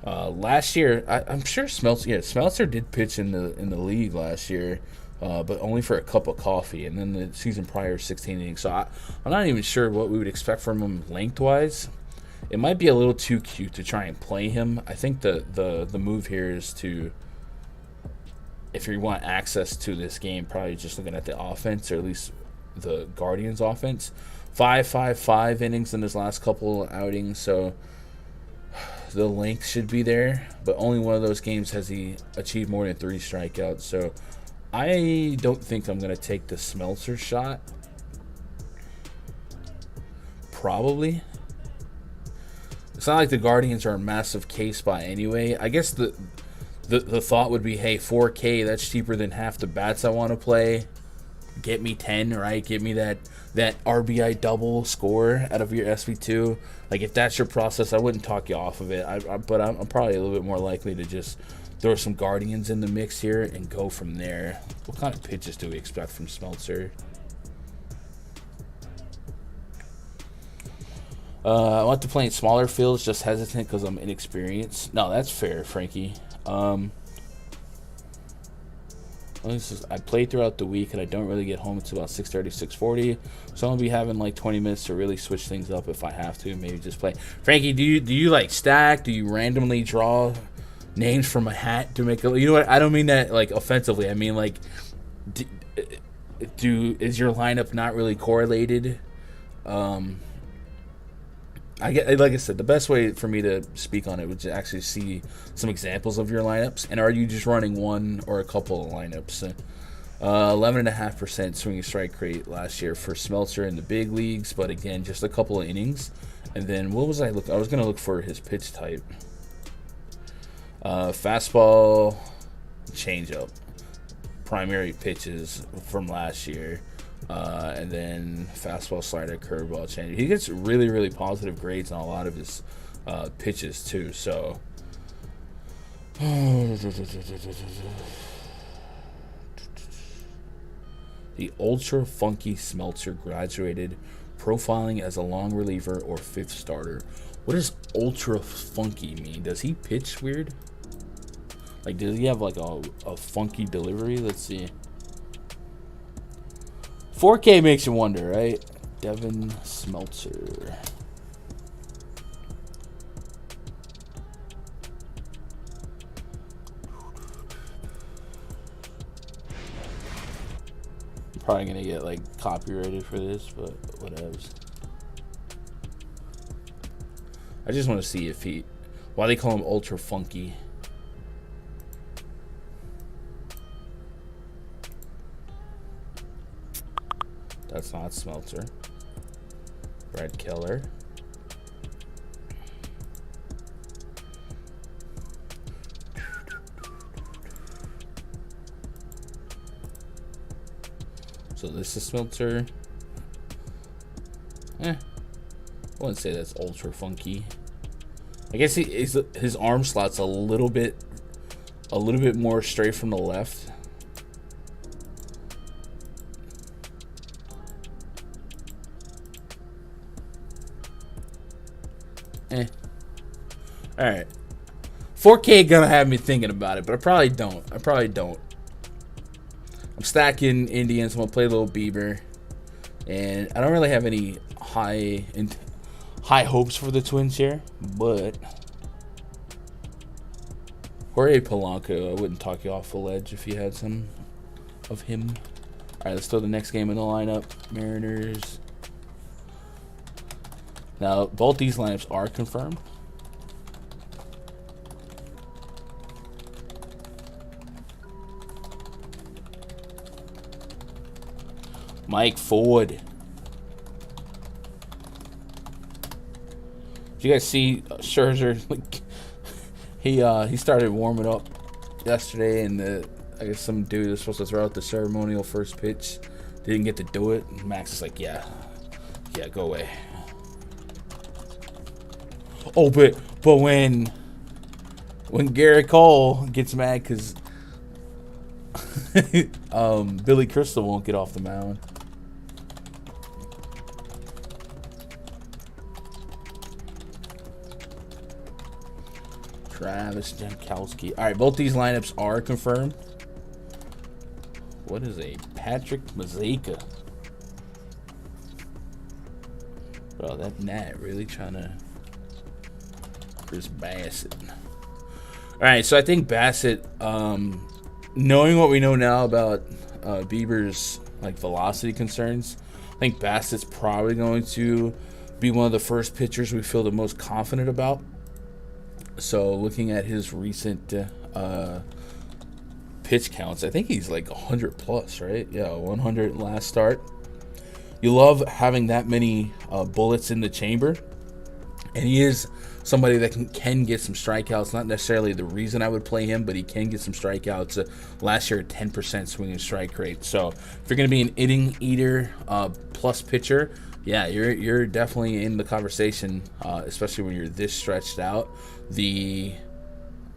last year, I'm sure Smeltzer did pitch in the league last year, but only for a cup of coffee, and then the season prior 16 innings. So I'm not even sure what we would expect from him lengthwise. It might be a little too cute to try and play him. I think the move here is to, if you want access to this game, probably just looking at the offense, or at least the Guardians offense. 5 innings in his last couple outings, so the length should be there, but only one of those games has he achieved more than 3 strikeouts. So I don't think I'm going to take the Smeltzer shot. Probably. It's not like the Guardians are a massive K spot anyway. I guess the thought would be, hey, 4K, that's cheaper than half the bats I want to play. Get me 10, right? Get me that RBI double score out of your SV2. Like, if that's your process, I wouldn't talk you off of it. But I'm probably a little bit more likely to just throw some Guardians in the mix here and go from there. What kind of pitches do we expect from Smeltzer? I want to play in smaller fields, just hesitant because I'm inexperienced. No, that's fair, Frankie. I play throughout the week, and I don't really get home until about 6:30, 6:40. So I'm gonna be having like 20 minutes to really switch things up if I have to. Maybe just play. Frankie, do you like stack? Do you randomly draw names from a hat to make a? You know what? I don't mean that like offensively. I mean like, is your lineup not really correlated? Like I said, the best way for me to speak on it would to actually see some examples of your lineups, and are you just running one or a couple of lineups? 11.5% swinging strike rate last year for Smeltzer in the big leagues, but again, just a couple of innings. And then what was I look? I was gonna look for his pitch type. Fastball, changeup, primary pitches from last year. And then fastball, slider, curveball, change. He gets really, really positive grades on a lot of his pitches too. So the ultra funky Smeltzer graduated, profiling as a long reliever or 5th starter. What does ultra funky mean? Does he pitch weird? Like, does he have like a funky delivery? Let's see. 4K makes you wonder, right? Devin Smeltzer. I'm probably gonna get like copyrighted for this, but whatevs. I just want to see if why they call him ultra funky. That's not Smeltzer. Brad Keller. So this is Smelter. I wouldn't say that's ultra funky. I guess his arm slot's a little bit more straight from the left. All right. 4K gonna have me thinking about it, but I probably don't. I'm stacking Indians. I'm gonna play a little Bieber, and I don't really have any high hopes for the Twins here, but Jorge Polanco, I wouldn't talk you off the ledge if you had some of him. All right, let's throw the next game in the lineup. Mariners. Now, both these lineups are confirmed. Mike Ford. Did you guys see Scherzer? He started warming up yesterday, and I guess some dude was supposed to throw out the ceremonial first pitch. Didn't get to do it. And Max is like, yeah, go away. Oh, but when Garrett Cole gets mad because Billy Crystal won't get off the mound. Travis Jankowski. All right, both these lineups are confirmed. What is a Patrick Mazeika? Bro, that Nat really trying to Chris Bassett. All right, so I think Bassett, knowing what we know now about Bieber's like velocity concerns, I think Bassett's probably going to be one of the first pitchers we feel the most confident about. So looking at his recent pitch counts, I think he's like 100 plus, right? Yeah, 100 last start. You love having that many bullets in the chamber, and he is somebody that can get some strikeouts. Not necessarily the reason I would play him, but he can get some strikeouts. Last year, a 10% swing and strike rate. So if you're going to be an inning eater plus pitcher, yeah, you're definitely in the conversation, especially when you're this stretched out. The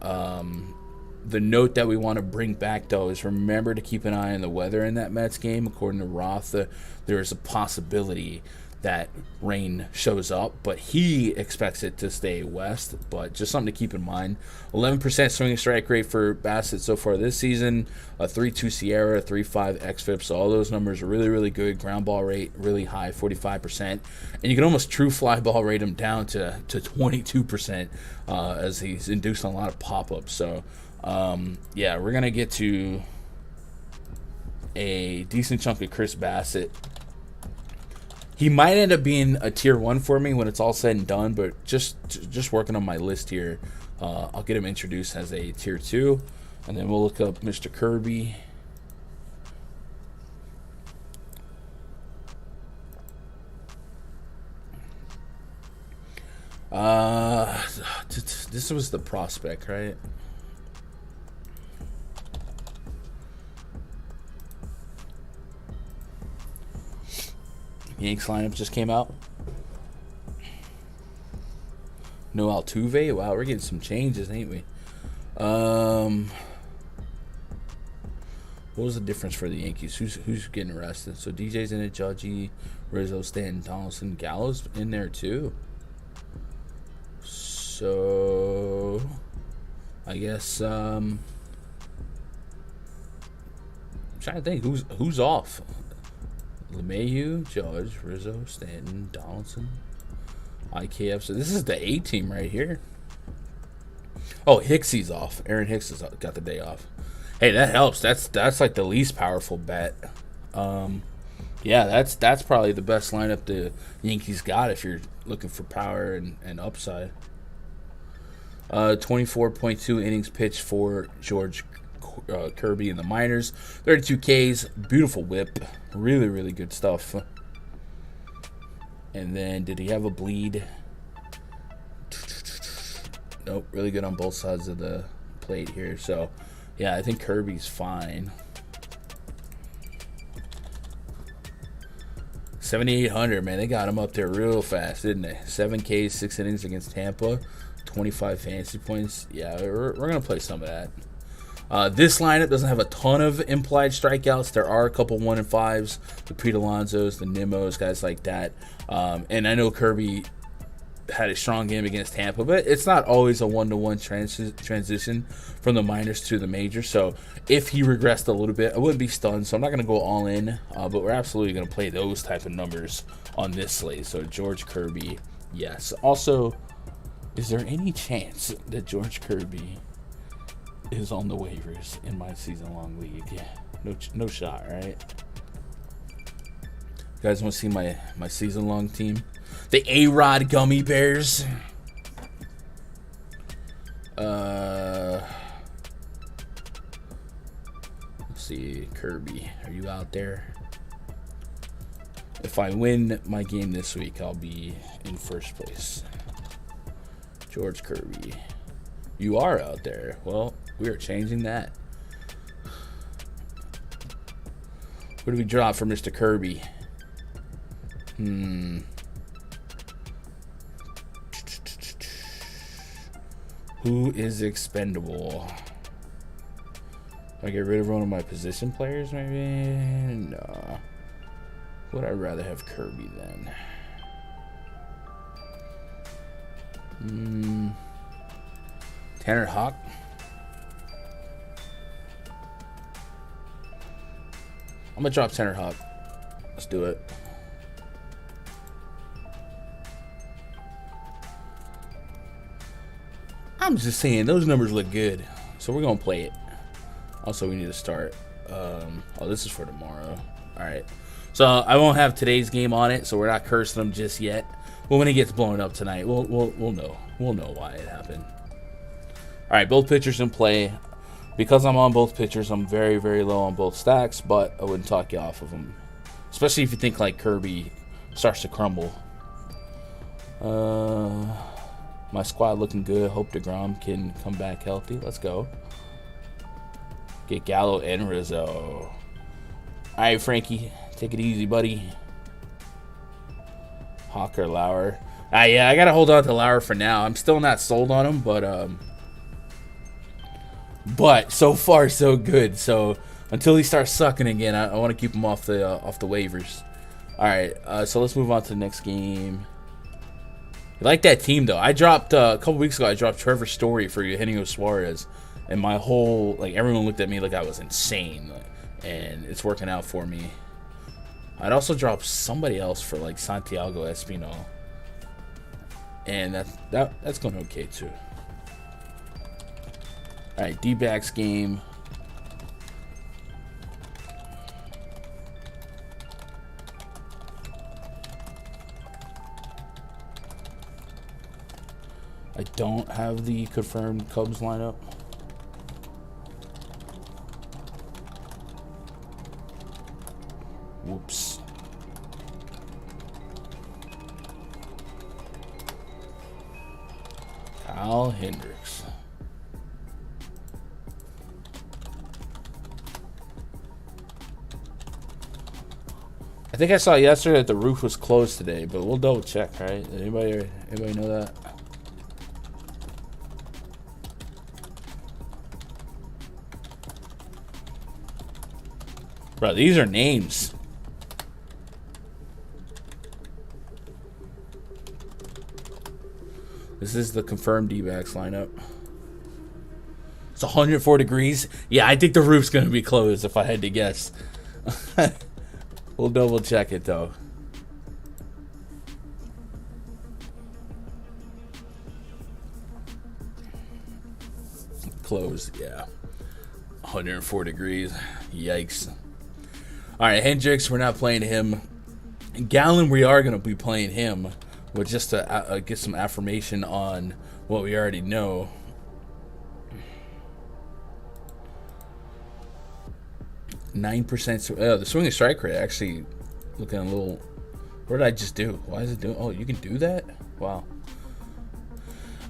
note that we want to bring back, though, is remember to keep an eye on the weather in that Mets game. According to Roth, there is a possibility that rain shows up, but he expects it to stay west. But just something to keep in mind. 11% swinging strike rate for Bassett so far this season. A 3.2 Sierra, 3.5 xFIP. So all those numbers are really, really good. Ground ball rate really high, 45%, and you can almost true fly ball rate him down to 22% as he's induced a lot of pop-ups. So yeah, we're gonna get to a decent chunk of Chris Bassett. He might end up being a tier 1 for me when it's all said and done, but just working on my list here, I'll get him introduced as a tier 2, and then we'll look up Mr. Kirby. This was the prospect, right? Yanks lineup just came out. No Altuve. Wow, we're getting some changes, ain't we? What was the difference for the Yankees? Who's getting arrested? So DJ's in it, Judgy, Rizzo, Stanton, Donaldson, Gallows in there too. So I guess I'm trying to think who's off. LeMahieu, Judge, Rizzo, Stanton, Donaldson, IKF. So this is the A team right here. Oh, Hicksy's off. Aaron Hicks has got the day off. Hey, that helps. That's like the least powerful bet. Yeah, that's probably the best lineup the Yankees got if you're looking for power and upside. 24.2 innings pitched for George Kirby in the minors. 32 Ks. Beautiful whip. Really, really good stuff. And then, did he have a bleed? Nope, really good on both sides of the plate here. So, yeah, I think Kirby's fine. 7,800, man. They got him up there real fast, didn't they? 7 Ks, 6 innings against Tampa. 25 fantasy points. Yeah, we're going to play some of that. This lineup doesn't have a ton of implied strikeouts. There are a couple 1 and 5s, the Pete Alonsos, the Nimos, guys like that. And I know Kirby had a strong game against Tampa, but it's not always a 1-to-1 transition from the minors to the majors. So if he regressed a little bit, I wouldn't be stunned. So I'm not going to go all in, but we're absolutely going to play those type of numbers on this slate. So George Kirby, yes. Also, is there any chance that George Kirby is on the waivers in my season-long league? Yeah, no shot, right? You guys want to see my season-long team? The A-Rod Gummy Bears. Let's see, Kirby, are you out there? If I win my game this week, I'll be in first place. George Kirby, you are out there. Well, we are changing that. What do we drop for Mr. Kirby? Who is expendable? Do I get rid of one of my position players, maybe? No. Would I rather have Kirby then? Tanner Houck. I'm gonna drop Tanner Houck. Let's do it. I'm just saying those numbers look good, so we're gonna play it. Also, we need to start. Oh, this is for tomorrow. All right. So I won't have today's game on it, so we're not cursing them just yet. But when it gets blown up tonight, we'll know. We'll know why it happened. All right, both pitchers in play. Because I'm on both pitchers, I'm very, very low on both stacks, but I wouldn't talk you off of them, especially if you think like Kirby starts to crumble. My squad looking good. Hope DeGrom can come back healthy. Let's go. Get Gallo and Rizzo. All right, Frankie, take it easy, buddy. Hawker, Lauer. Yeah, I gotta hold on to Lauer for now. I'm still not sold on him, but so far so good. So until he starts sucking again, I want to keep him off the waivers. All right, so let's move on to the next game. I like that team though. I dropped a couple weeks ago. I dropped Trevor Story for Eugenio Suarez, and my whole everyone looked at me like I was insane, and it's working out for me. I'd also drop somebody else for Santiago Espino, and that's going okay too. All right, D-backs game. I don't have the confirmed Cubs lineup. Whoops. Kyle Hendricks. I think I saw yesterday that the roof was closed today, but we'll double check, right? Anybody know that? Bro, these are names. This is the confirmed D-backs lineup. It's 104 degrees. Yeah, I think the roof's going to be closed if I had to guess. We'll double check it though. Closed, yeah. 104 degrees. Yikes. All right, Hendricks, we're not playing him. Gallen, we are going to be playing him, but just to get some affirmation on what we already know. The swing and strike rate actually looking a little What did I just do? Why is it doing? Oh, you can do that? Wow.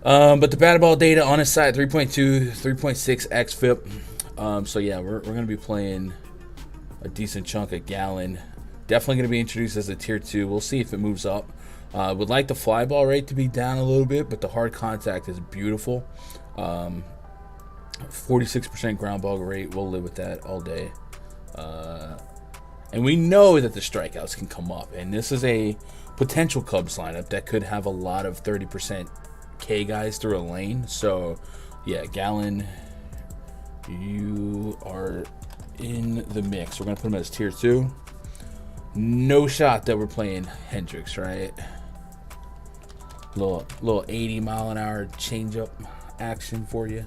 But the batted ball data on his side, 3.2, 3.6 xFIP. So yeah, we're going to be playing a decent chunk of Gallon. Definitely going to be introduced as a tier 2. We'll see if it moves up. Would like the fly ball rate to be down a little bit, but the hard contact is beautiful. 46% ground ball rate. We'll live with that all day. And we know that the strikeouts can come up. And this is a potential Cubs lineup that could have a lot of 30% K guys through a lane. So, yeah, Gallon, you are in the mix. We're going to put him as tier 2. No shot that we're playing Hendricks, right? Little 80-mile-an-hour changeup action for you.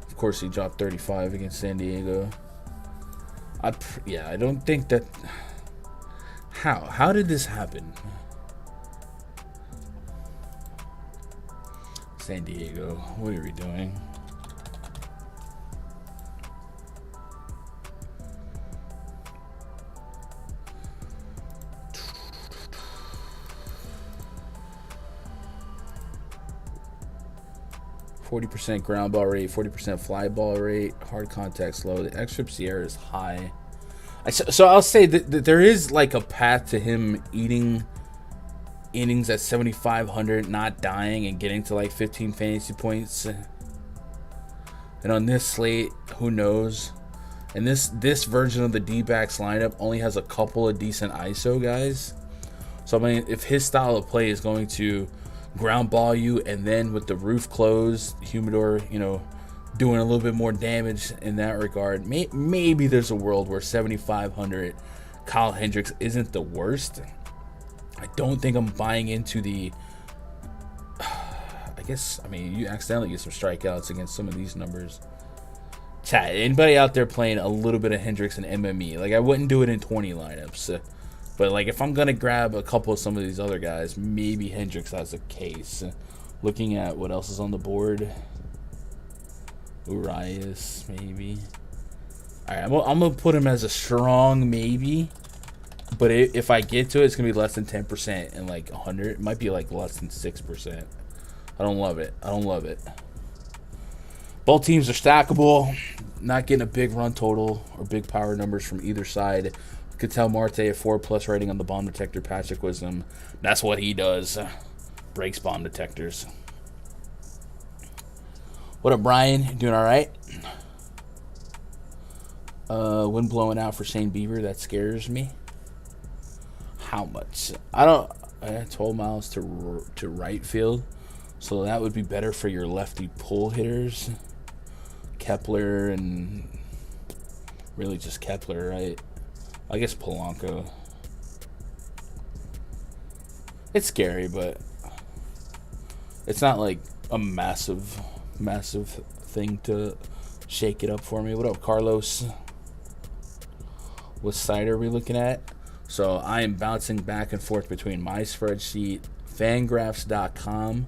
Of course, he dropped 35 against San Diego. I don't think that... How did this happen? San Diego, what are we doing? %, ground ball rate, 40% fly ball rate, hard contact low. The extra Sierra is high. So I'll say that there is like a path to him eating innings at 7,500, not dying and getting to like 15 fantasy points. And on this slate, who knows? And this version of the D-backs lineup only has a couple of decent ISO guys. So I mean, if his style of play is going to ground ball you, and then with the roof closed, humidor, doing a little bit more damage in that regard, maybe there's a world where 7,500 Kyle Hendricks isn't the worst. I don't think I'm buying into the... you accidentally get some strikeouts against some of these numbers. Chat, anybody out there playing a little bit of Hendricks and MME? Like, I wouldn't do it in 20 lineups. But, like, if I'm going to grab a couple of some of these other guys, maybe Hendricks has a case. Looking at what else is on the board. Urias, maybe. All right, I'm going to put him as a strong maybe. But if I get to it, it's going to be less than 10% and, like, 100. It might be, like, less than 6%. I don't love it. Both teams are stackable. Not getting a big run total or big power numbers from either side. Ketel Marte, a 4+ rating on the bomb detector. Patrick Wisdom, that's what he does. Breaks bomb detectors. What up, Brian? You doing all right? Wind blowing out for Shane Bieber. That scares me. How much? 12 miles to right field. So that would be better for your lefty pull hitters. Kepler and... really just Kepler, right? I guess Polanco. It's scary, but it's not like a massive thing to shake it up for me. What up, Carlos? What site are we looking at? So I am bouncing back and forth between my spreadsheet, Fangraphs.com,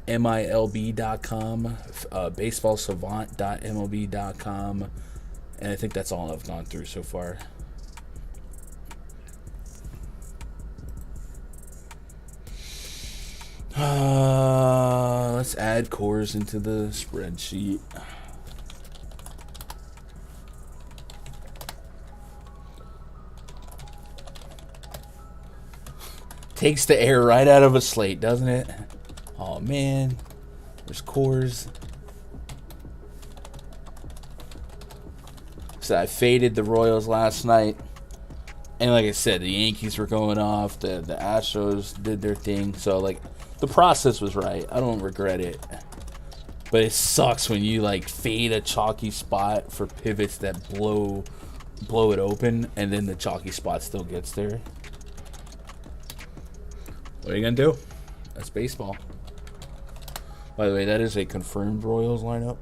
MILB.com, BaseballSavant.MLB.com, and I think that's all I've gone through so far. Let's add Coors into the spreadsheet. Takes the air right out of a slate, doesn't it? Oh man, there's Coors. So I faded the Royals last night. And like I said, the Yankees were going off. The Astros did their thing. So, like, the process was right. I don't regret it. But it sucks when you, like, fade a chalky spot for pivots that blow it open. And then the chalky spot still gets there. What are you going to do? That's baseball. By the way, that is a confirmed Royals lineup.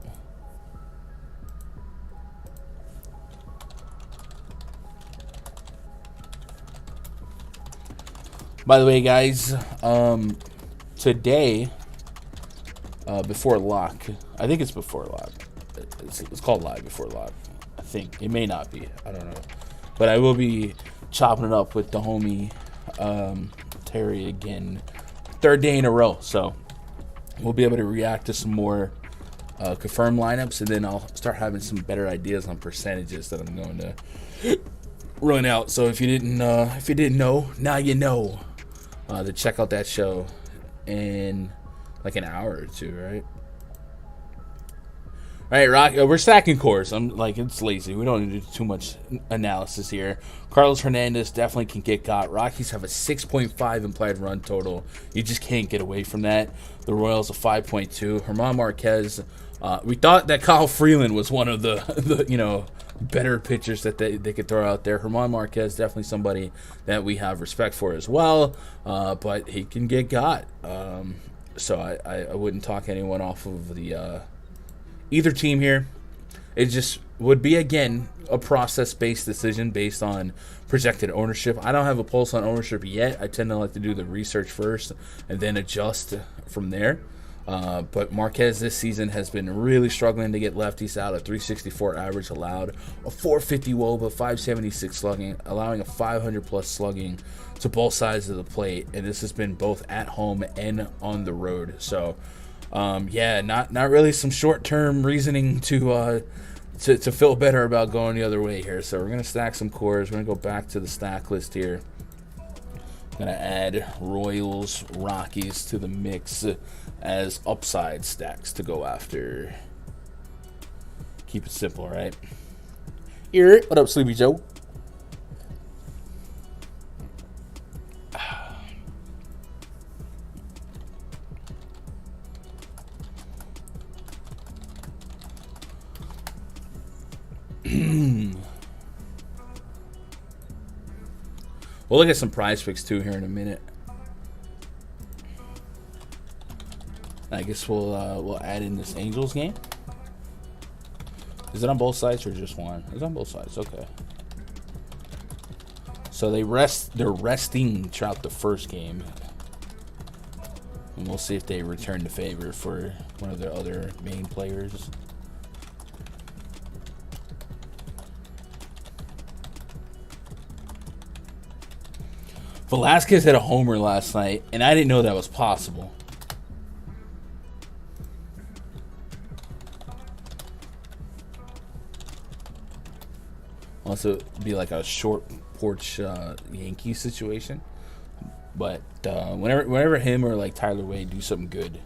By the way, guys, today, before lock, I think it's before lock. It's called live before lock. I think it may not be. I don't know, but I will be chopping it up with the homie Terry again, third day in a row. So we'll be able to react to some more confirmed lineups, and then I'll start having some better ideas on percentages that I'm going to run out. So if you didn't know, now you know. To check out that show in like an hour or two, right? All right, Rock. We're stacking Coors. I'm like, it's lazy. We don't need to do too much analysis here. Carlos Hernandez definitely can get got. Rockies have a 6.5 implied run total. You just can't get away from that. The Royals a 5.2. German Marquez. We thought that Kyle Freeland was one of the better pitchers that they could throw out there. German Marquez definitely somebody that we have respect for as well. But he can get got. So I wouldn't talk anyone off of the either team here. It just would be, again, a process-based decision based on projected ownership. I don't have a pulse on ownership yet. I tend to like to do the research first and then adjust from there. But Marquez this season has been really struggling to get lefties out. A 364 average allowed, a 450 WOBA, 576 slugging, allowing a 500-plus slugging to both sides of the plate. And this has been both at home and on the road. So, not really some short-term reasoning to feel better about going the other way here. So we're going to stack some Coors. We're going to go back to the stack list here. I'm going to add Royals, Rockies to the mix as upside stacks to go after. Keep it simple, right? Here, what up, Sleepy Joe? We'll look at some prize picks too here in a minute. I guess we'll add in this Angels game. Is it on both sides or just one? It's on both sides. Okay. So they're resting throughout the first game, and we'll see if they return the favor for one of their other main players. Velasquez hit a homer last night, and I didn't know that was possible. Also, be like a short porch Yankee situation. But whenever him or like Tyler Wade do something good,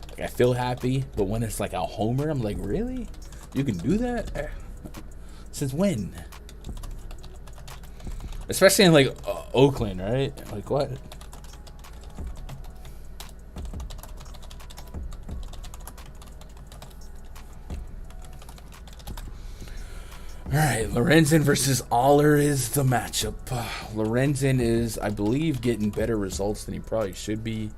like I feel happy. But when it's like a homer, I'm like, really? You can do that? Since when? Especially in like Oakland, right? Like what? All right, Lorenzen versus Aller is the matchup. Lorenzen is, I believe, getting better results than he probably should be,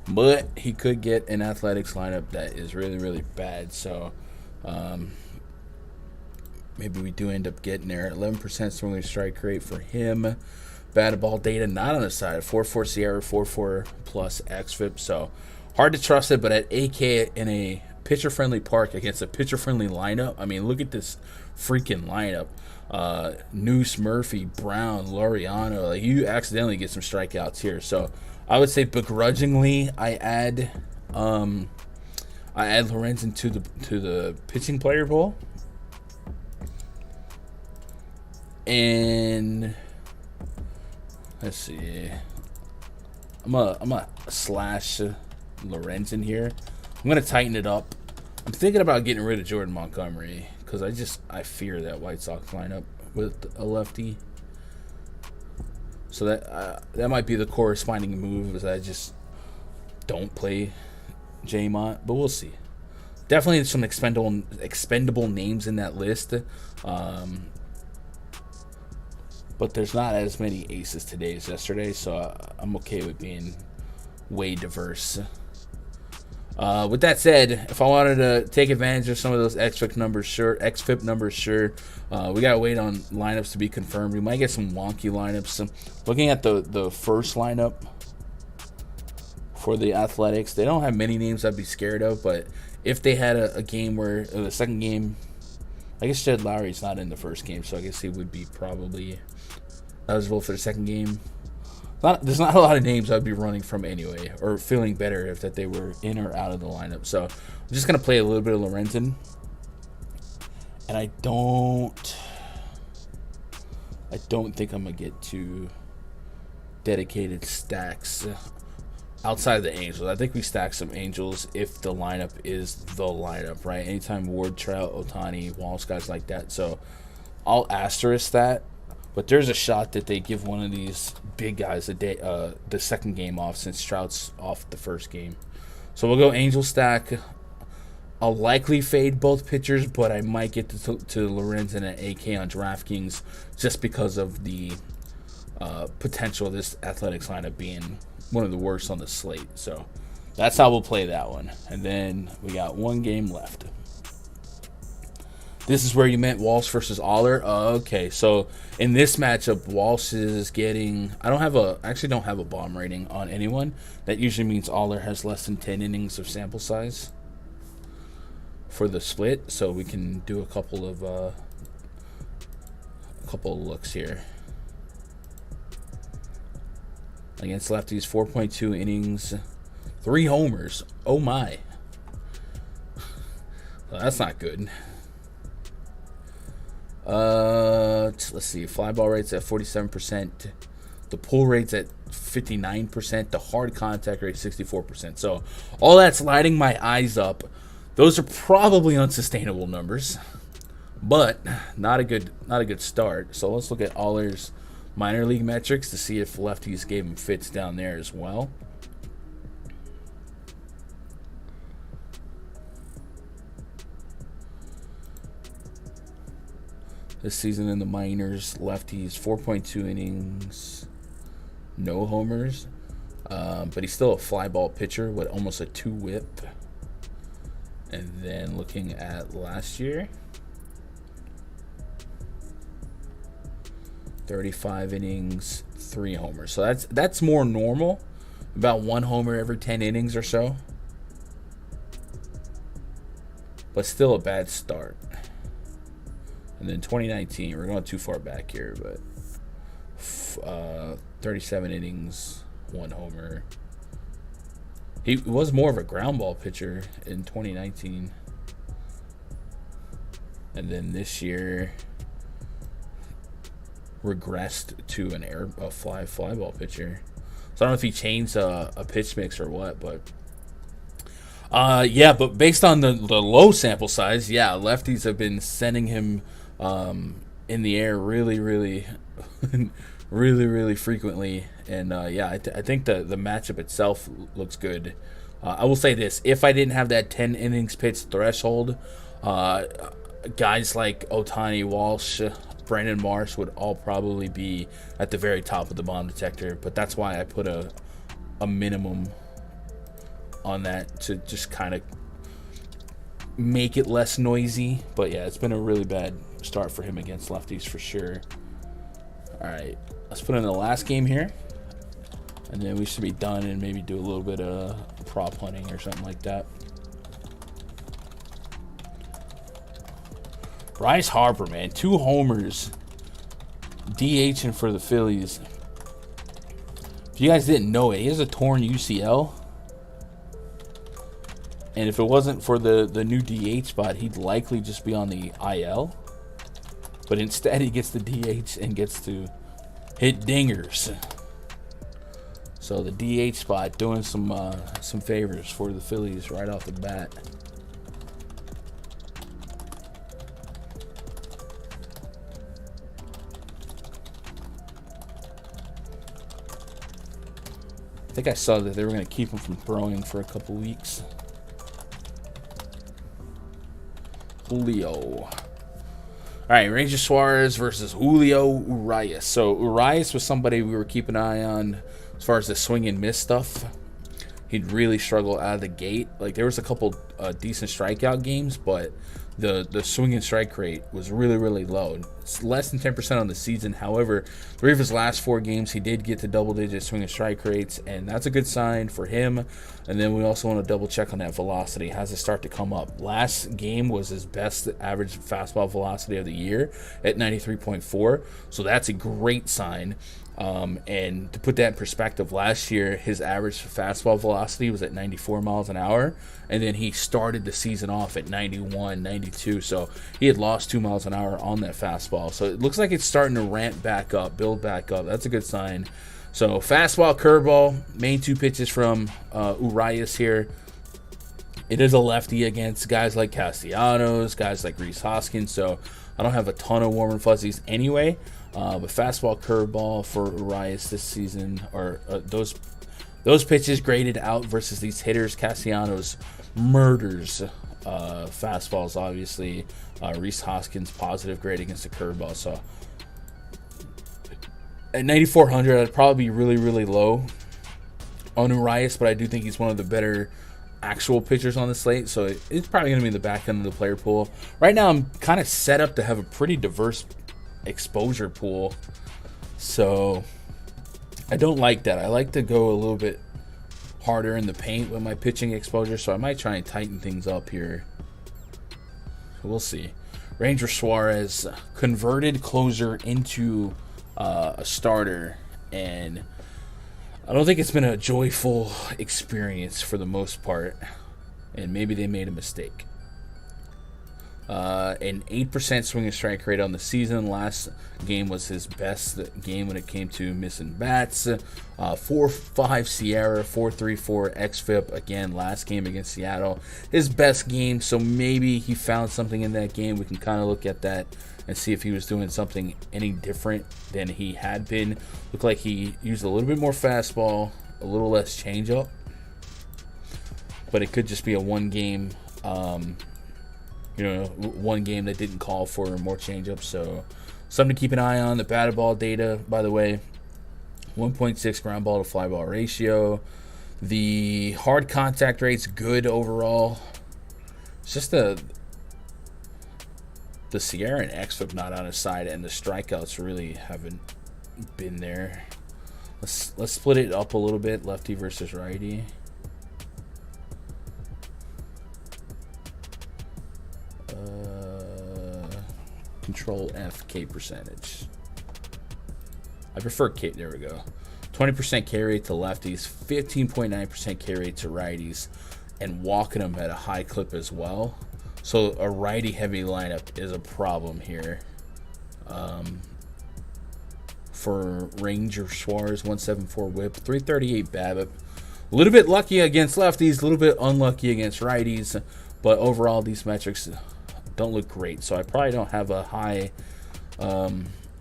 but he could get an Athletics lineup that is really, really bad. So maybe we do end up getting there. 11% swinging strike rate for him. Batted ball data not on the side. 4.4 Sierra, 4.4 plus XFIP. So hard to trust it, but at 8K in a pitcher-friendly park against a pitcher-friendly lineup. I mean, look at this freaking lineup. Noose, Murphy, Brown, Laureano. Like, you accidentally get some strikeouts here. So I would say begrudgingly I add Lorenzen to the pitching player pool. And let's see. I'm gonna slash Lorenzen here. I'm gonna tighten it up. I'm thinking about getting rid of Jordan Montgomery because I fear that White Sox lineup with a lefty. So that might be the corresponding move, as I just don't play J-Mont, but we'll see. Definitely some expendable names in that list. But there's not as many aces today as yesterday, so I'm okay with being way diverse. With that said, if I wanted to take advantage of some of those XFIP numbers, sure. We gotta wait on lineups to be confirmed. We might get some wonky lineups. Looking at the first lineup for the Athletics, they don't have many names I'd be scared of, but if they had a game where the second game, I guess Jed Lowry's not in the first game, so I guess he would be probably eligible for the second game. There's not a lot of names I'd be running from anyway, or feeling better if that they were in or out of the lineup. So I'm just gonna play a little bit of Lorenzen, and I don't think I'm gonna get too dedicated stacks outside of the Angels. I think we stack some Angels if the lineup is the lineup, right? Anytime Ward, Trout, Ohtani, Walsh, guys like that. So I'll asterisk that. But there's a shot that they give one of these big guys the second game off, since Trout's off the first game. So we'll go Angel stack. I'll likely fade both pitchers, but I might get to Lorenzen and AK on DraftKings just because of the potential of this Athletics lineup being one of the worst on the slate. So that's how we'll play that one. And then we got one game left. This is where you meant Walsh versus Aller. Okay, so in this matchup, Walsh is getting. I actually don't have a bomb rating on anyone. That usually means Aller has less than 10 innings of sample size for the split. So we can do a couple of looks here. Against lefties, 4.2 innings, 3 homers. Oh my, well, that's not good. Let's see. Fly ball rate's at 47%. The pull rate's at 59%. The hard contact rate 64%. So all that's lighting my eyes up. Those are probably unsustainable numbers, but not a good start. So let's look at Aller's minor league metrics to see if lefties gave him fits down there as well. This season in the minors, lefties 4.2 innings, no homers, but he's still a fly ball pitcher with almost a 2 whip. And then looking at last year, 35 innings, 3 homers. So that's more normal, about 1 homer every 10 innings or so, but still a bad start. And then 2019, we're going too far back here, but 37 innings, 1 homer. He was more of a ground ball pitcher in 2019. And then this year, regressed to a fly ball pitcher. So I don't know if he changed a pitch mix or what, but yeah. But based on the low sample size, yeah, lefties have been sending him in the air really frequently, and yeah, I think the matchup itself looks good. I will say this: if I didn't have that 10 innings pitched threshold, guys like Ohtani, Walsh, Brandon Marsh would all probably be at the very top of the bomb detector. But that's why I put a minimum on that to just kind of make it less noisy. But yeah, it's been a really bad start for him against lefties for sure. All right, let's put in the last game here, and then we should be done and maybe do a little bit of prop hunting or something like that. Bryce Harper, man, 2 homers, DHing for the Phillies. If you guys didn't know it, he has a torn UCL. And if it wasn't for the new DH spot, he'd likely just be on the IL. But instead, he gets the DH and gets to hit dingers. So the DH spot doing some favors for the Phillies right off the bat. I think I saw that they were going to keep him from throwing for a couple weeks. Julio. All right, Ranger Suarez versus Julio Urias. So Urias was somebody we were keeping an eye on as far as the swing and miss stuff. He'd really struggle out of the gate. Like, there was a couple decent strikeout games, but the swing and strike rate was really low. It's less than 10% on the season. However, 3 of his last 4 games, he did get to double-digit swing and strike rates, and that's a good sign for him. And then we also want to double-check on that velocity. How's it start to come up? Last game was his best average fastball velocity of the year at 93.4, so that's a great sign. And to put that in perspective, last year his average fastball velocity was at 94 miles an hour, and then he started the season off at 91, 92, so he had lost 2 miles an hour on that fastball. So it looks like it's starting to ramp back up, build back up. That's a good sign. So fastball, curveball, main 2 pitches from Urias here. It is a lefty against guys like Castellanos, guys like Rhys Hoskins, so I don't have a ton of warm and fuzzies anyway. But fastball, curveball for Urias this season, or those pitches graded out versus these hitters. Castellanos murders fastballs, obviously. Rhys Hoskins positive grade against the curveball. So at 9,400, I'd probably be really, really low on Urias, but I do think he's one of the better actual pitchers on the slate, so it's probably going to be in the back end of the player pool. Right now, I'm kind of set up to have a pretty diverse exposure pool, so I don't like that. I like to go a little bit harder in the paint with my pitching exposure, so I might try and tighten things up here. We'll see. Ranger Suarez, converted closer into a starter, and I don't think it's been a joyful experience for the most part, and maybe they made a mistake. An 8% swing and strike rate on the season. Last game was his best game when it came to missing bats. 4.5 Sierra, 4.34 xFIP. Again, last game against Seattle, his best game. So maybe he found something in that game. We can kind of look at that and see if he was doing something any different than he had been. Looked like he used a little bit more fastball, a little less changeup. But it could just be a one game. One game that didn't call for more changeup, so something to keep an eye on. The batted ball data, by the way, 1.6 ground ball to fly ball ratio. The hard contact rate's good overall. It's just the Sierra and xFIP not on his side, and the strikeouts really haven't been there. Let's split it up a little bit, lefty versus righty. Control F K percentage. I prefer K. There we go. 20% K rate to lefties, 15.9% K rate to righties, and walking them at a high clip as well. So a righty heavy lineup is a problem here. For Ranger Suarez, 174 whip, 338 BABIP. A little bit lucky against lefties, a little bit unlucky against righties, but overall these metrics don't look great, so I probably don't have a high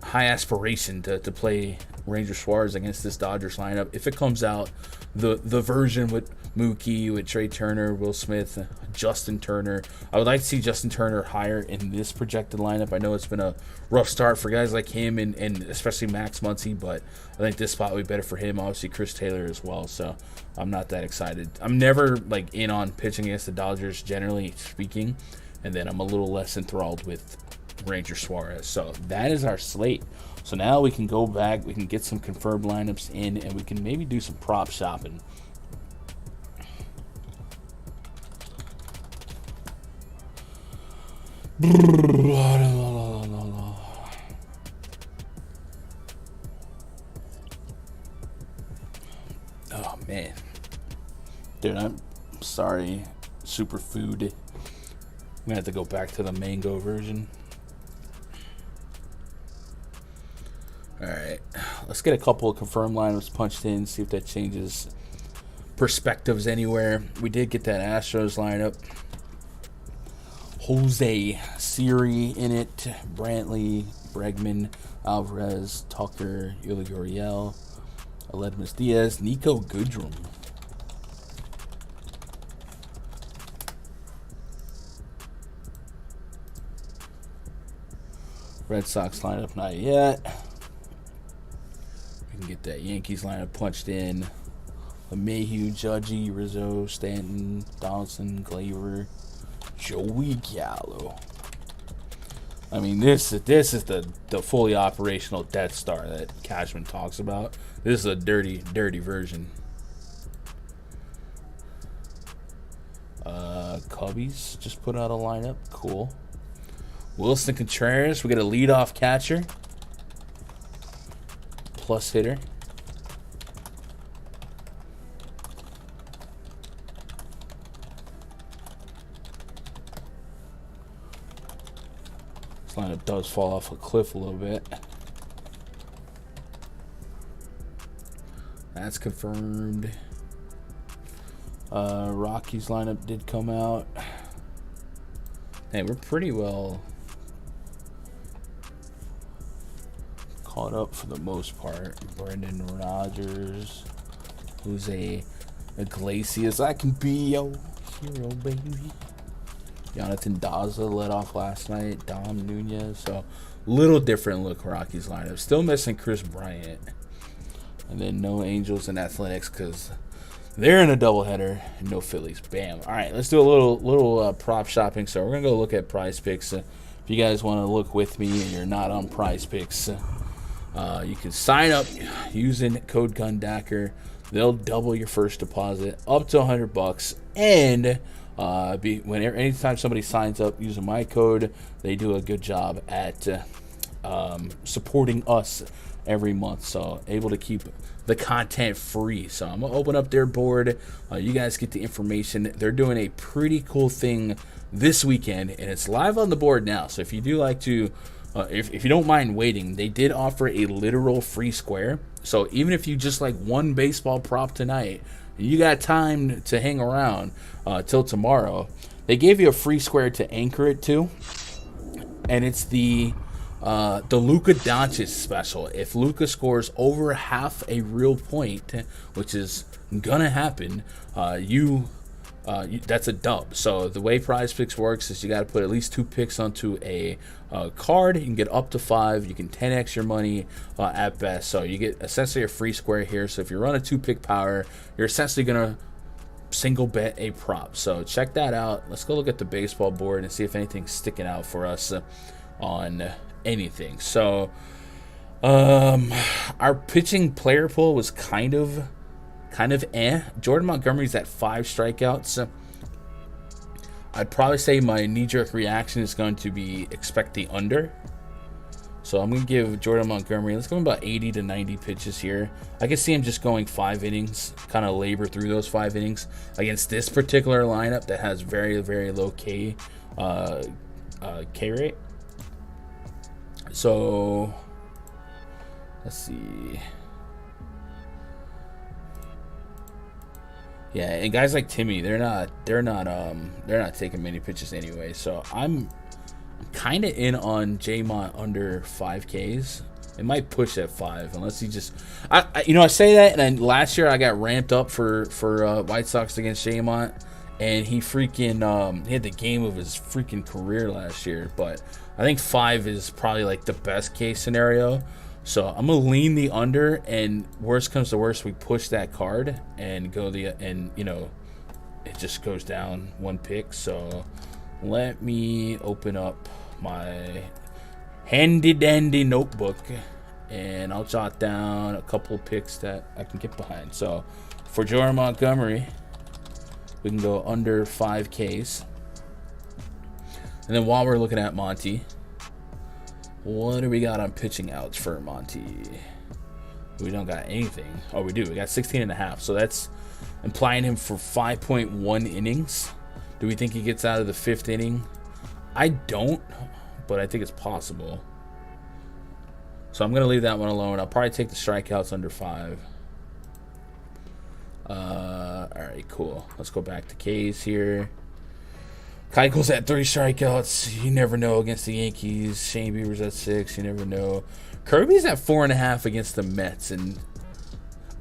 aspiration to play Ranger Suarez against this Dodgers lineup. If it comes out, the version with Mookie, with Trey Turner, Will Smith, Justin Turner, I would like to see Justin Turner higher in this projected lineup. I know it's been a rough start for guys like him and especially Max Muncy, but I think this spot would be better for him. Obviously Chris Taylor as well, so I'm not that excited. I'm never in on pitching against the Dodgers, generally speaking, and then I'm a little less enthralled with Ranger Suarez. So that is our slate. So now we can go back, we can get some confirmed lineups in, and we can maybe do some prop shopping. Oh man, dude, I'm sorry, Superfood. I'm gonna have to go back to the mango version. Alright, let's get a couple of confirmed lineups punched in, see if that changes perspectives anywhere. We did get that Astros lineup. Jose Siri in it, Brantley, Bregman, Alvarez, Tucker, Yuli Gurriel, Aledmus Diaz, Nico Goodrum. Red Sox lineup not yet. We can get that Yankees lineup punched in. LeMahieu, Judgy, Rizzo, Stanton, Donaldson, Gleyber, Joey Gallo. I mean, this is the fully operational Death Star that Cashman talks about. This is a dirty version. Cubbies just put out a lineup. Cool. Wilson Contreras, we got a leadoff catcher. Plus hitter. This lineup does fall off a cliff a little bit. That's confirmed. Rockies lineup did come out. Hey, we're pretty well caught up for the most part. Brendan Rodgers, Jose Iglesias, I can be your hero, baby. Jonathan Daza led off last night. Dom Nunez. So, little different look Rockies lineup. Still missing Chris Bryant. And then no Angels and Athletics because they're in a doubleheader and no Phillies. Bam. All right, let's do a little prop shopping. So we're going to go look at PrizePicks. If you guys want to look with me and you're not on PrizePicks, you can sign up using code GUNDACKER. They'll double your first deposit up to $100. And anytime somebody signs up using my code, they do a good job at supporting us every month. So able to keep the content free. So I'm gonna open up their board. You guys get the information. They're doing a pretty cool thing this weekend, and it's live on the board now. So if you do like to, if you don't mind waiting, they did offer a literal free square. So even if you just like one baseball prop tonight, and you got time to hang around till tomorrow, they gave you a free square to anchor it to, and it's the Luka Doncic special. If Luka scores over half a real point, which is gonna happen, that's a dub. So the way PrizePicks works is you got to put at least 2 picks onto a card. You can get up to 5. You can 10x your money at best. So you get essentially a free square here. So if you run a 2-pick power, you're essentially gonna single bet a prop. So check that out. Let's go look at the baseball board and see if anything's sticking out for us on anything. So our pitching player pool was kind of Jordan Montgomery's at 5 strikeouts. I'd probably say my knee-jerk reaction is going to be expect the under. So I'm going to give Jordan Montgomery, let's give him about 80 to 90 pitches here. I can see him just going 5 innings, kind of labor through those 5 innings against this particular lineup that has very, very low K rate. So let's see. Yeah, and guys like Timmy, they're not taking many pitches anyway. So I'm kind of in on J-Mont under 5Ks. It might push at 5 unless he just I say that, and then last year I got ramped up for White Sox against J-Mont, and he freaking he had the game of his freaking career last year. But I think 5 is probably like the best case scenario. So I'm gonna lean the under, and worst comes to worst, we push that card and go it just goes down 1 pick. So let me open up my handy dandy notebook, and I'll jot down a couple of picks that I can get behind. So for Jordan Montgomery, we can go under 5Ks. And then while we're looking at Monty, what do we got on pitching outs for Monty? We don't got anything. Oh, we do. We got 16.5. So that's implying him for 5.1 innings. Do we think he gets out of the 5th inning? I don't, but I think it's possible. So I'm going to leave that one alone. I'll probably take the strikeouts under 5. All right, cool. Let's go back to K's here. Keuchel's at 3 strikeouts. You never know against the Yankees. Shane Bieber's at 6. You never know. Kirby's at 4.5 against the Mets, and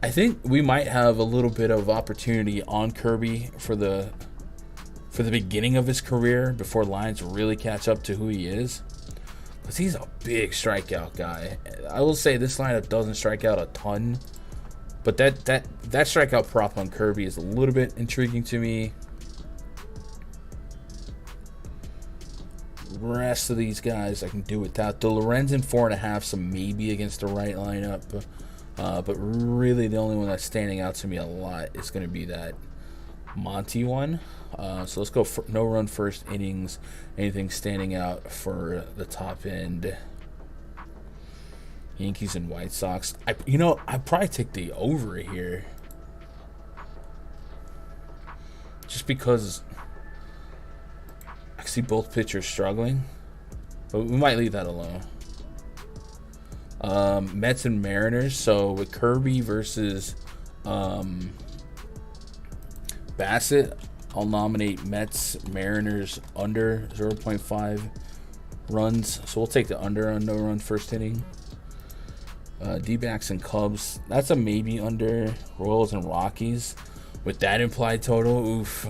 I think we might have a little bit of opportunity on Kirby for the beginning of his career before lines really catch up to who he is, because he's a big strikeout guy. I will say this lineup doesn't strike out a ton, but that strikeout prop on Kirby is a little bit intriguing to me. rest of these guys I can do without. The Lorenzen 4.5, so maybe against the right lineup. But really the only one that's standing out to me a lot is going to be that Monty one. So let's go for no run first innings. Anything standing out for the top end? Yankees and White Sox. I'd probably take the over here. Just because I see both pitchers struggling. But we might leave that alone. Mets and Mariners. So with Kirby versus Bassett, I'll nominate Mets, Mariners under 0.5 runs. So we'll take the under on no run first inning. D-backs and Cubs. That's a maybe under. Royals and Rockies. With that implied total, oof.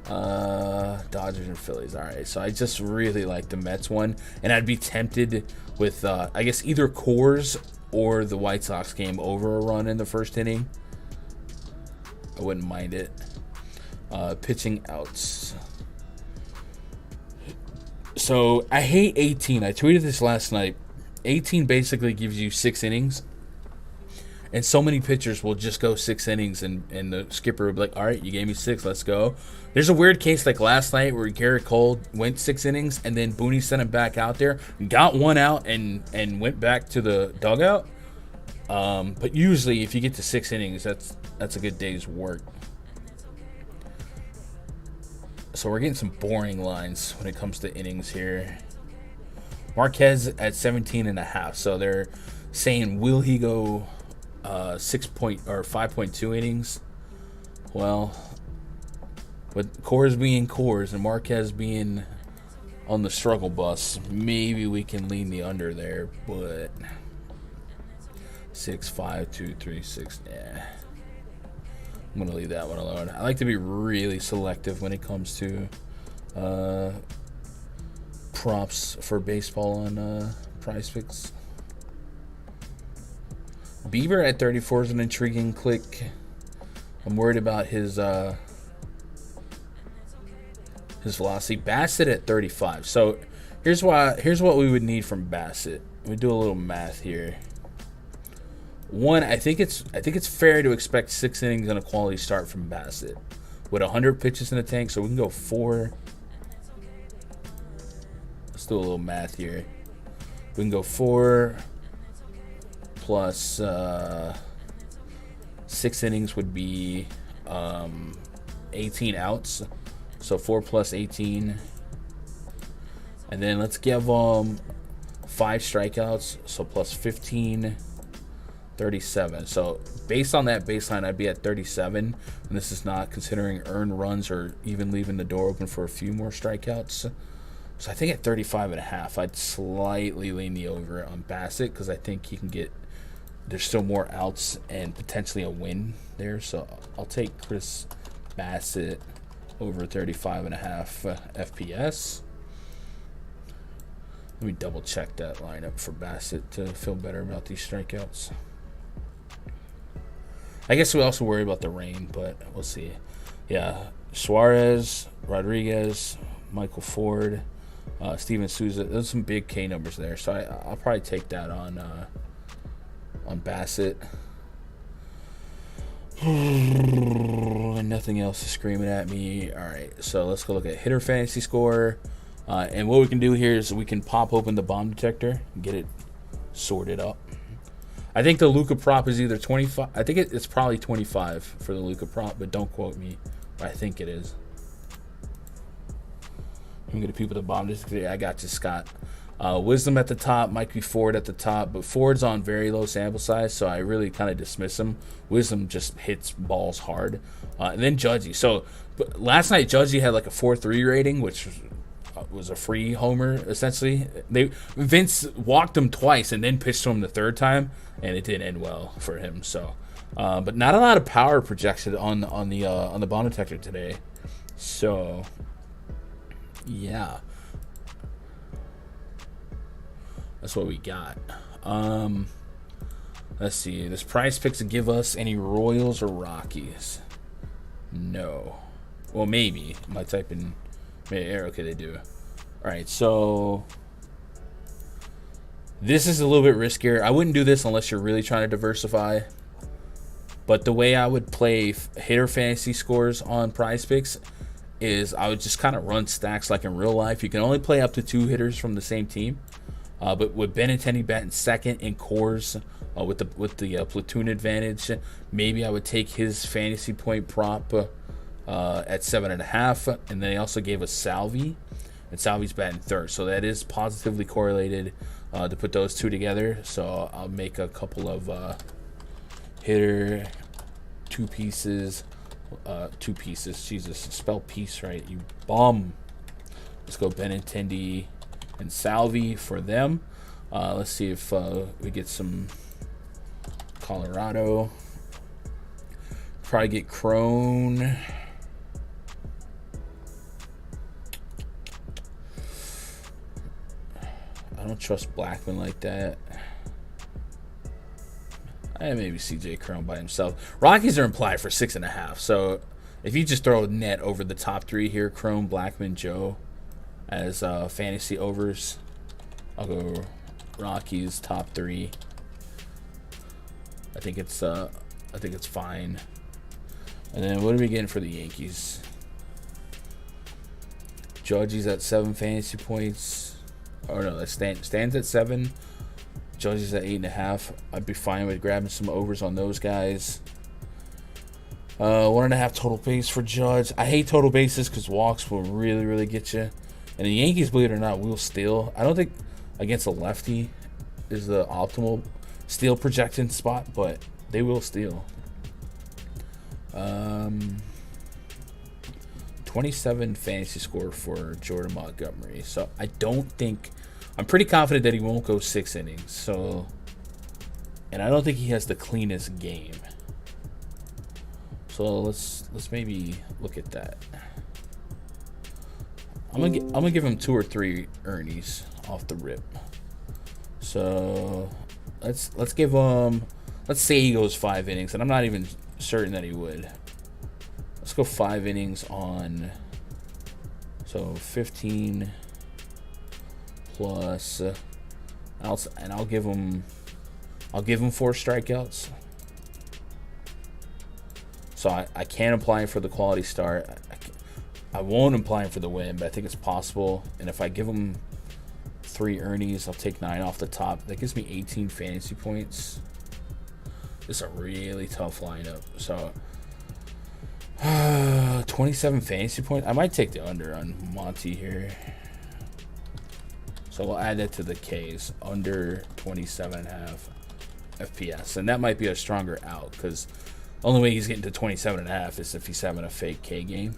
Dodgers and Phillies. All right, so I just really like the Mets one, and I'd be tempted with I guess either Coors or the White Sox game over a run in the first inning. I wouldn't mind it. Pitching outs. So I hate 18. I tweeted this last night. 18 basically gives you 6 innings. And so many pitchers will just go 6 innings, and the skipper will be like, all right, you gave me 6, let's go. There's a weird case like last night where Garrett Cole went 6 innings, and then Booney sent him back out there, got 1 out, and went back to the dugout. But usually if you get to 6 innings, that's a good day's work. So we're getting some boring lines when it comes to innings here. Marquez at 17.5. So they're saying, will he go 5.2 innings? Well, with Coors being Coors and Marquez being on the struggle bus, maybe we can lean the under there, but 6, 5, 2, 3, 6, yeah. I'm going to leave that one alone. I like to be really selective when it comes to props for baseball on PrizePicks. Bieber at 34 is an intriguing click. I'm worried about his velocity. Bassett at 35. So here's what we would need from Bassett. We do a little math here. One, I think it's fair to expect 6 innings and a quality start from Bassett with 100 pitches in the tank. So we can go 4. Let's do a little math here. We can go 4 plus 6 innings would be 18 outs. So 4 plus 18. And then let's give 5 strikeouts. So plus 15, 37. So based on that baseline, I'd be at 37. And this is not considering earned runs or even leaving the door open for a few more strikeouts. So I think at 35.5, I'd slightly lean the over on Bassett because I think he can get. There's still more outs and potentially a win there. So I'll take Chris Bassett over 35.5 FPS. Let me double check that lineup for Bassett to feel better about these strikeouts. I guess we also worry about the rain, but we'll see. Yeah, Suarez, Rodriguez, Michael Ford, Steven Souza. There's some big K numbers there. So I'll probably take that on Bassett. And nothing else is screaming at me. All right, so let's go look at hitter fantasy score. And what we can do here is we can pop open the bomb detector and get it sorted up. I think the Luka prop is either 25. I think it's probably 25 for the Luka prop, but don't quote me. I think it is. I'm going to people the bomb detector. I got you, Scott. Wisdom at the top, might be Ford at the top, but Ford's on very low sample size, so I really kind of dismiss him. Wisdom just hits balls hard. And then Judgy. So last night, Judgy had like a 4.3 rating, which was a free homer, essentially. Vince walked him twice and then pitched to him the third time, and it didn't end well for him. So, but not a lot of power projected on the bomb detector today. So, yeah. That's what we got. Let's see. Does PrizePicks give us any Royals or Rockies? No. Well, maybe. I might type in. Okay, they do. All right, so this is a little bit riskier. I wouldn't do this unless you're really trying to diversify. But the way I would play hitter fantasy scores on PrizePicks is I would just kind of run stacks like in real life. You can only play up to 2 hitters from the same team. But with Benintendi batting second and Coors with the platoon advantage, maybe I would take his fantasy point prop at 7.5. And then he also gave us Salvi, and Salvi's batting third. So that is positively correlated to put those two together. So I'll make a couple of hitter two pieces. Jesus, spell piece right, you bum. Let's go Benintendi and Salvi for them. Let's see if we get some Colorado. Probably get Crone. I don't trust Blackman like that. Maybe CJ Cron by himself. Rockies are implied for 6.5. So if you just throw a net over the top 3 here, Cron, Blackman, Joe, as fantasy overs, I'll go Rockies top 3. I think it's fine. And then what are we getting for the Yankees? Judge's at 7 fantasy points. Oh no, that stands at 7. Judge is at 8.5. I'd be fine with grabbing some overs on those guys. 1.5 total base for Judge. I hate total bases because walks will really, really get you. And the Yankees, believe it or not, will steal. I don't think against a lefty is the optimal steal projection spot, but they will steal. 27 fantasy score for Jordan Montgomery. So I'm pretty confident that he won't go 6 innings. So, and I don't think he has the cleanest game. So let's maybe look at that. I'm gonna give him 2 or 3 earnies off the rip. So let's give him. Let's say he goes 5 innings, and I'm not even certain that he would. Let's go 5 innings on. So 15. Plus, I'll give him 4 strikeouts. So I can apply him for the quality start. I won't apply him for the win, but I think it's possible. And if I give him 3 earnies, I'll take 9 off the top. That gives me 18 fantasy points. This is a really tough lineup. So 27 fantasy points. I might take the under on Monty here. So we'll add that to the Ks, under 27.5 FPS. And that might be a stronger out because the only way he's getting to 27.5 is if he's having a fake K game.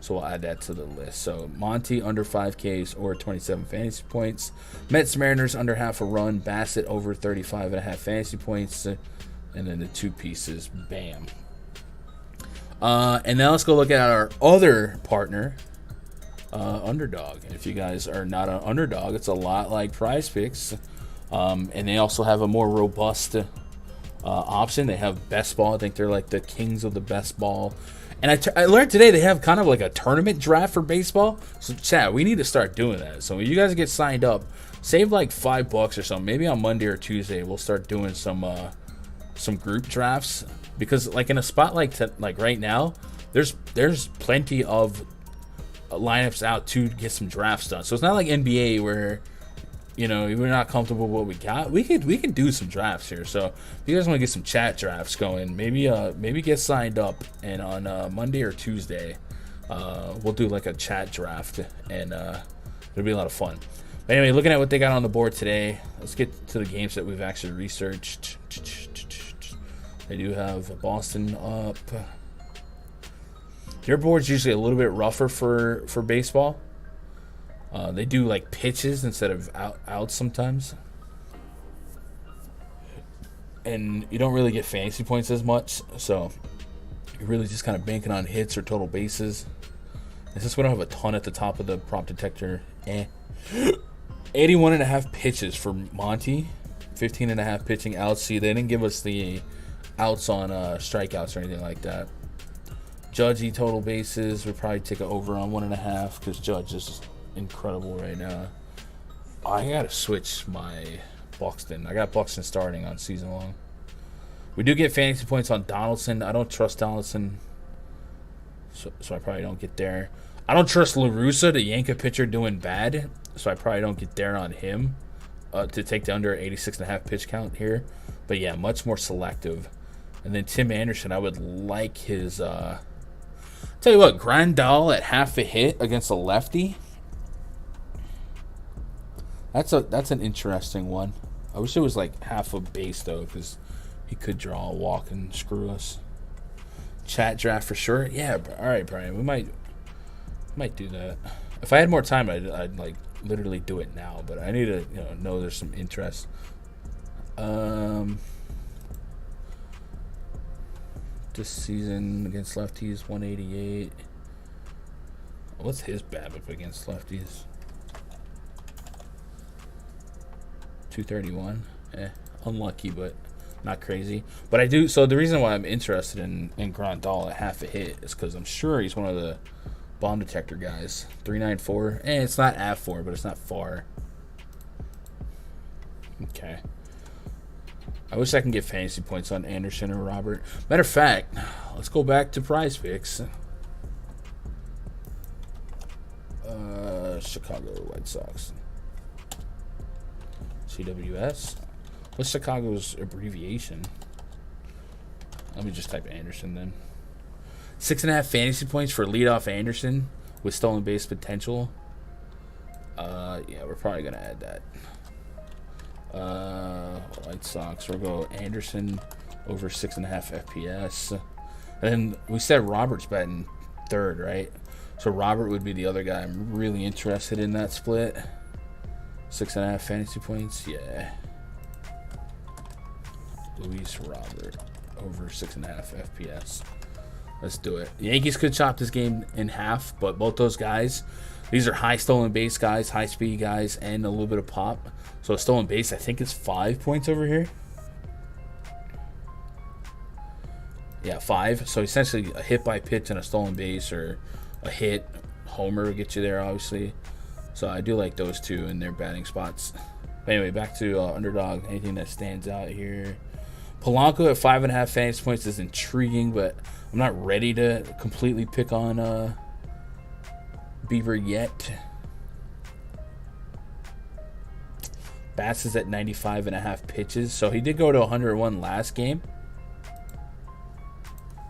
So we'll add that to the list. So Monty under 5 Ks or 27 fantasy points. Mets Mariners under half a run. Bassett over 35.5 fantasy points. And then the 2 pieces. Bam. And now let's go look at our other partner. Underdog. If you guys are not an underdog, it's a lot like PrizePicks, and they also have a more robust option. They have best ball. I think they're like the kings of the best ball. And I learned today they have kind of like a tournament draft for baseball. So chat, we need to start doing that. So when you guys get signed up, save like $5 or something. Maybe on Monday or Tuesday we'll start doing some group drafts, because like in a spot like right now, there's plenty of lineups out to get some drafts done. So it's not like NBA where, we're not comfortable with what we got. We could do some drafts here. So if you guys want to get some chat drafts going, maybe get signed up, and on Monday or Tuesday, we'll do like a chat draft, and it'll be a lot of fun. But anyway, looking at what they got on the board today, let's get to the games that we've actually researched. They do have Boston up. Their board's usually a little bit rougher for baseball. They do like pitches instead of outs sometimes. And you don't really get fantasy points as much. So you're really just kind of banking on hits or total bases. It's just we don't have a ton at the top of the prop detector. 81.5 pitches for Monty. 15.5 pitching outs. See, they didn't give us the outs on strikeouts or anything like that. Judgey total bases, we'd probably take an over on 1.5 because Judge is incredible right now. I gotta switch my Buxton. I got Buxton starting on season long. We do get fantasy points on Donaldson. I don't trust Donaldson, so I probably don't get there. I don't trust La Russa, the Yankee pitcher, doing bad, so I probably don't get there on him to take the under 86.5 pitch count here. But yeah, much more selective. And then Tim Anderson, I would like his. Tell you what, Grandal at half a hit against a lefty. That's an interesting one. I wish it was like half a base though, because he could draw a walk and screw us. Chat draft for sure. Yeah, all right, Brian. We might do that. If I had more time, I'd like literally do it now. But I need to know there's some interest. This season against lefties, 188. What's his BABIP against lefties? 231. Unlucky, but not crazy. But I do. So the reason why I'm interested in Grandal at half a hit is because I'm sure he's one of the bomb detector guys. 394. It's not at 4, but it's not far. Okay. I wish I can get fantasy points on Anderson or Robert. Matter of fact, let's go back to PrizePicks. Chicago White Sox. CWS. What's Chicago's abbreviation? Let me just type Anderson then. 6.5 fantasy points for leadoff Anderson with stolen base potential. Yeah, we're probably gonna add that. White Sox. We'll go Anderson over 6.5 FPS. And then we said Robert's batting third, right? So Robert would be the other guy I'm really interested in that split. 6.5 fantasy points, yeah. Luis Robert over 6.5 FPS. Let's do it. The Yankees could chop this game in half, but both those guys, these are high stolen base guys, high speed guys, and a little bit of pop. So a stolen base, I think, is 5 points over here. Yeah, 5. So essentially a hit by pitch and a stolen base, or a hit homer will get you there, obviously. So I do like those two in their batting spots. But anyway, back to underdog. Anything that stands out here? Polanco at 5.5 fantasy points is intriguing, but I'm not ready to completely pick on Beaver yet. Bass is at 95.5 pitches, so he did go to 101 last game.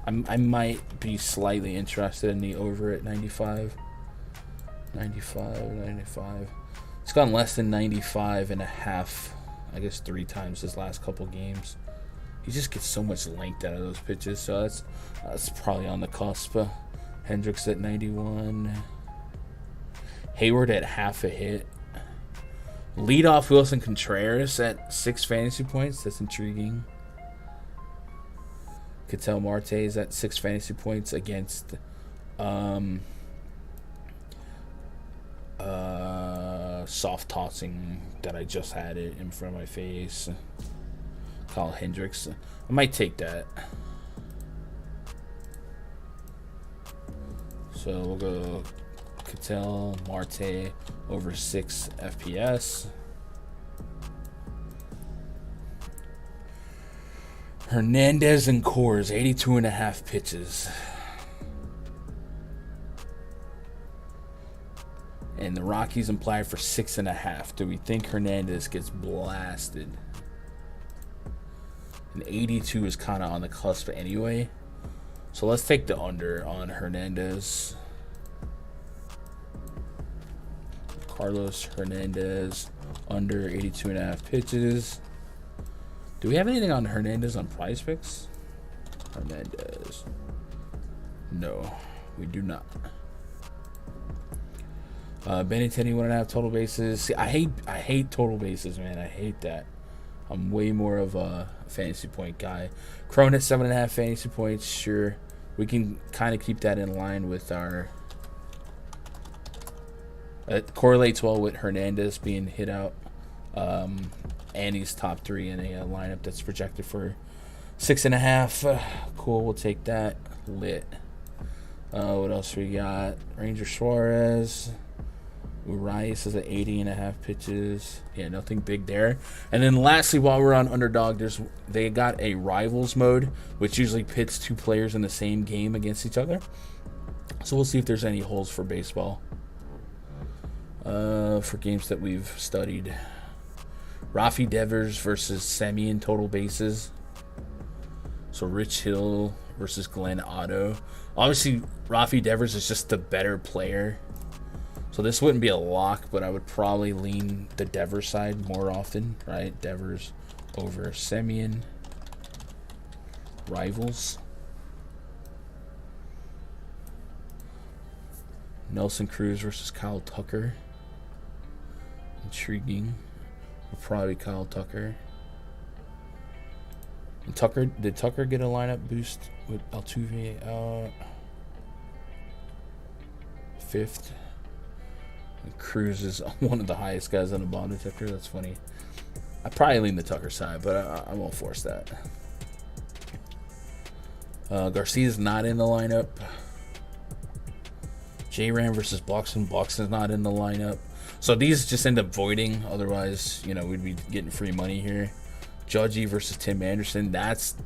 I might be slightly interested in the over at 95. 95. It's gone less than 95.5, I guess 3 times his last couple games. He just gets so much length out of those pitches, so that's probably on the cusp. Hendricks at 91. Hayward at half a hit. Leadoff Wilson Contreras at 6 fantasy points. That's intriguing. Ketel Marte is at 6 fantasy points against soft tossing that I just had it in front of my face. Kyle Hendricks. I might take that. So we'll go Ketel Marte over 6 FPS. Hernandez and Coors, 82.5 pitches. And the Rockies implied for 6.5. Do we think Hernandez gets blasted? And 82 is kind of on the cusp anyway. So let's take the under on Hernandez. Carlos Hernandez, under 82.5 pitches. Do we have anything on Hernandez on PrizePicks? Hernandez. No, we do not. Benintendi 1.5 total bases. See, I hate total bases, man. I hate that. I'm way more of a fantasy point guy. Crone at 7.5 fantasy points. Sure, we can kind of keep that in line with our. It correlates well with Hernandez being hit out. And he's top 3 in a lineup that's projected for 6.5. Cool, we'll take that. Lit. What else we got? Ranger Suarez. Urias is at 80.5 pitches. Yeah, nothing big there. And then lastly, while we're on Underdog, they got a Rivals mode, which usually pits 2 players in the same game against each other. So we'll see if there's any holes for baseball. For games that we've studied. Rafi Devers versus Semien total bases. So Rich Hill versus Glenn Otto. Obviously, Rafi Devers is just the better player. So this wouldn't be a lock, but I would probably lean the Devers side more often, right? Devers over Semien. Rivals. Nelson Cruz versus Kyle Tucker. Intriguing. Would probably Kyle Tucker. And did Tucker get a lineup boost with Altuve? 5th. And Cruz is one of the highest guys on the bond detector. That's funny. I probably lean the Tucker side, but I won't force that. Garcia's not in the lineup. J-Ram versus Buxton. Buxton's not in the lineup. So these just end up voiding. Otherwise, we'd be getting free money here. Judgy versus Tim Anderson. That's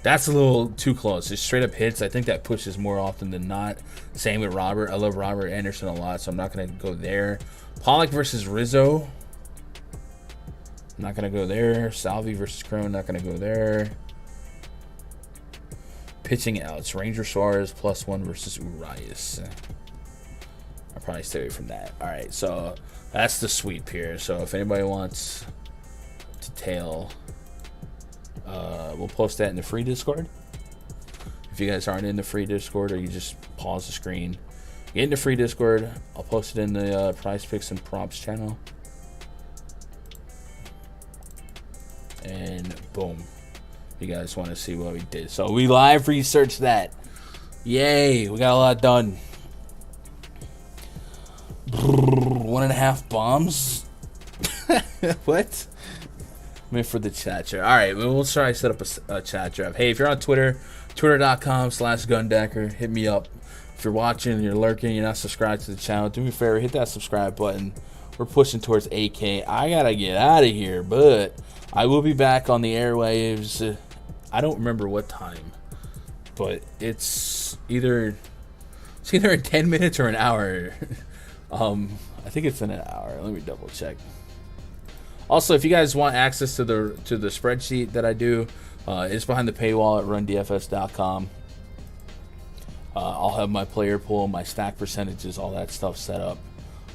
a little too close. Just straight up hits. I think that pushes more often than not. Same with Robert. I love Robert Anderson a lot, so I'm not going to go there. Pollock versus Rizzo. I'm not going to go there. Salvi versus Crone. Not going to go there. Pitching outs. Ranger Suarez +1 versus Urias. I'll probably stay away from that. All right, so that's the sweep here. So if anybody wants to tail, we'll post that in the free Discord. If you guys aren't in the free Discord, or you just pause the screen, get in the free Discord. I'll post it in the PrizePicks and Props channel. And boom. If you guys want to see what we did. So we live researched that. Yay, we got a lot done. 1.5 bombs? What? I mean, for the chat draft. All right, we'll try to set up a chat draft. Hey, if you're on Twitter, twitter.com/gundecker, hit me up. If you're watching, you're lurking, you're not subscribed to the channel, do me a favor, hit that subscribe button. We're pushing towards 8K. I gotta get out of here, but I will be back on the airwaves. I don't remember what time, but it's either in 10 minutes or an hour. I think it's in an hour. Let me double check. Also, if you guys want access to the spreadsheet that I do, it's behind the paywall at rundfs.com. I'll have my player pool, my stack percentages, all that stuff set up.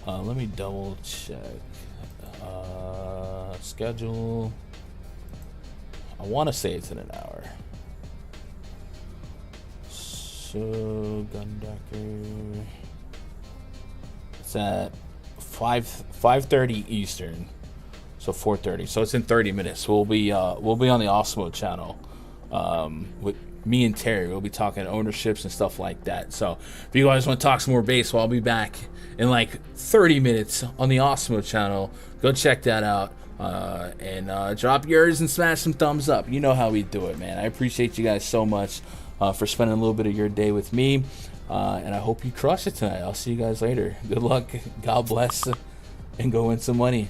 Let me double check. Schedule. I want to say it's in an hour. So, Gundecker. It's at 5:30 Eastern. So 4:30. So it's in 30 minutes. We'll be on the Osmo channel with me and Terry. We'll be talking ownerships and stuff like that. So if you guys want to talk some more baseball, I'll be back in like 30 minutes on the Osmo channel. Go check that out. And drop yours and smash some thumbs up. You know how we do it, man. I appreciate you guys so much for spending a little bit of your day with me. And I hope you crush it tonight. I'll see you guys later. Good luck. God bless. And go win some money.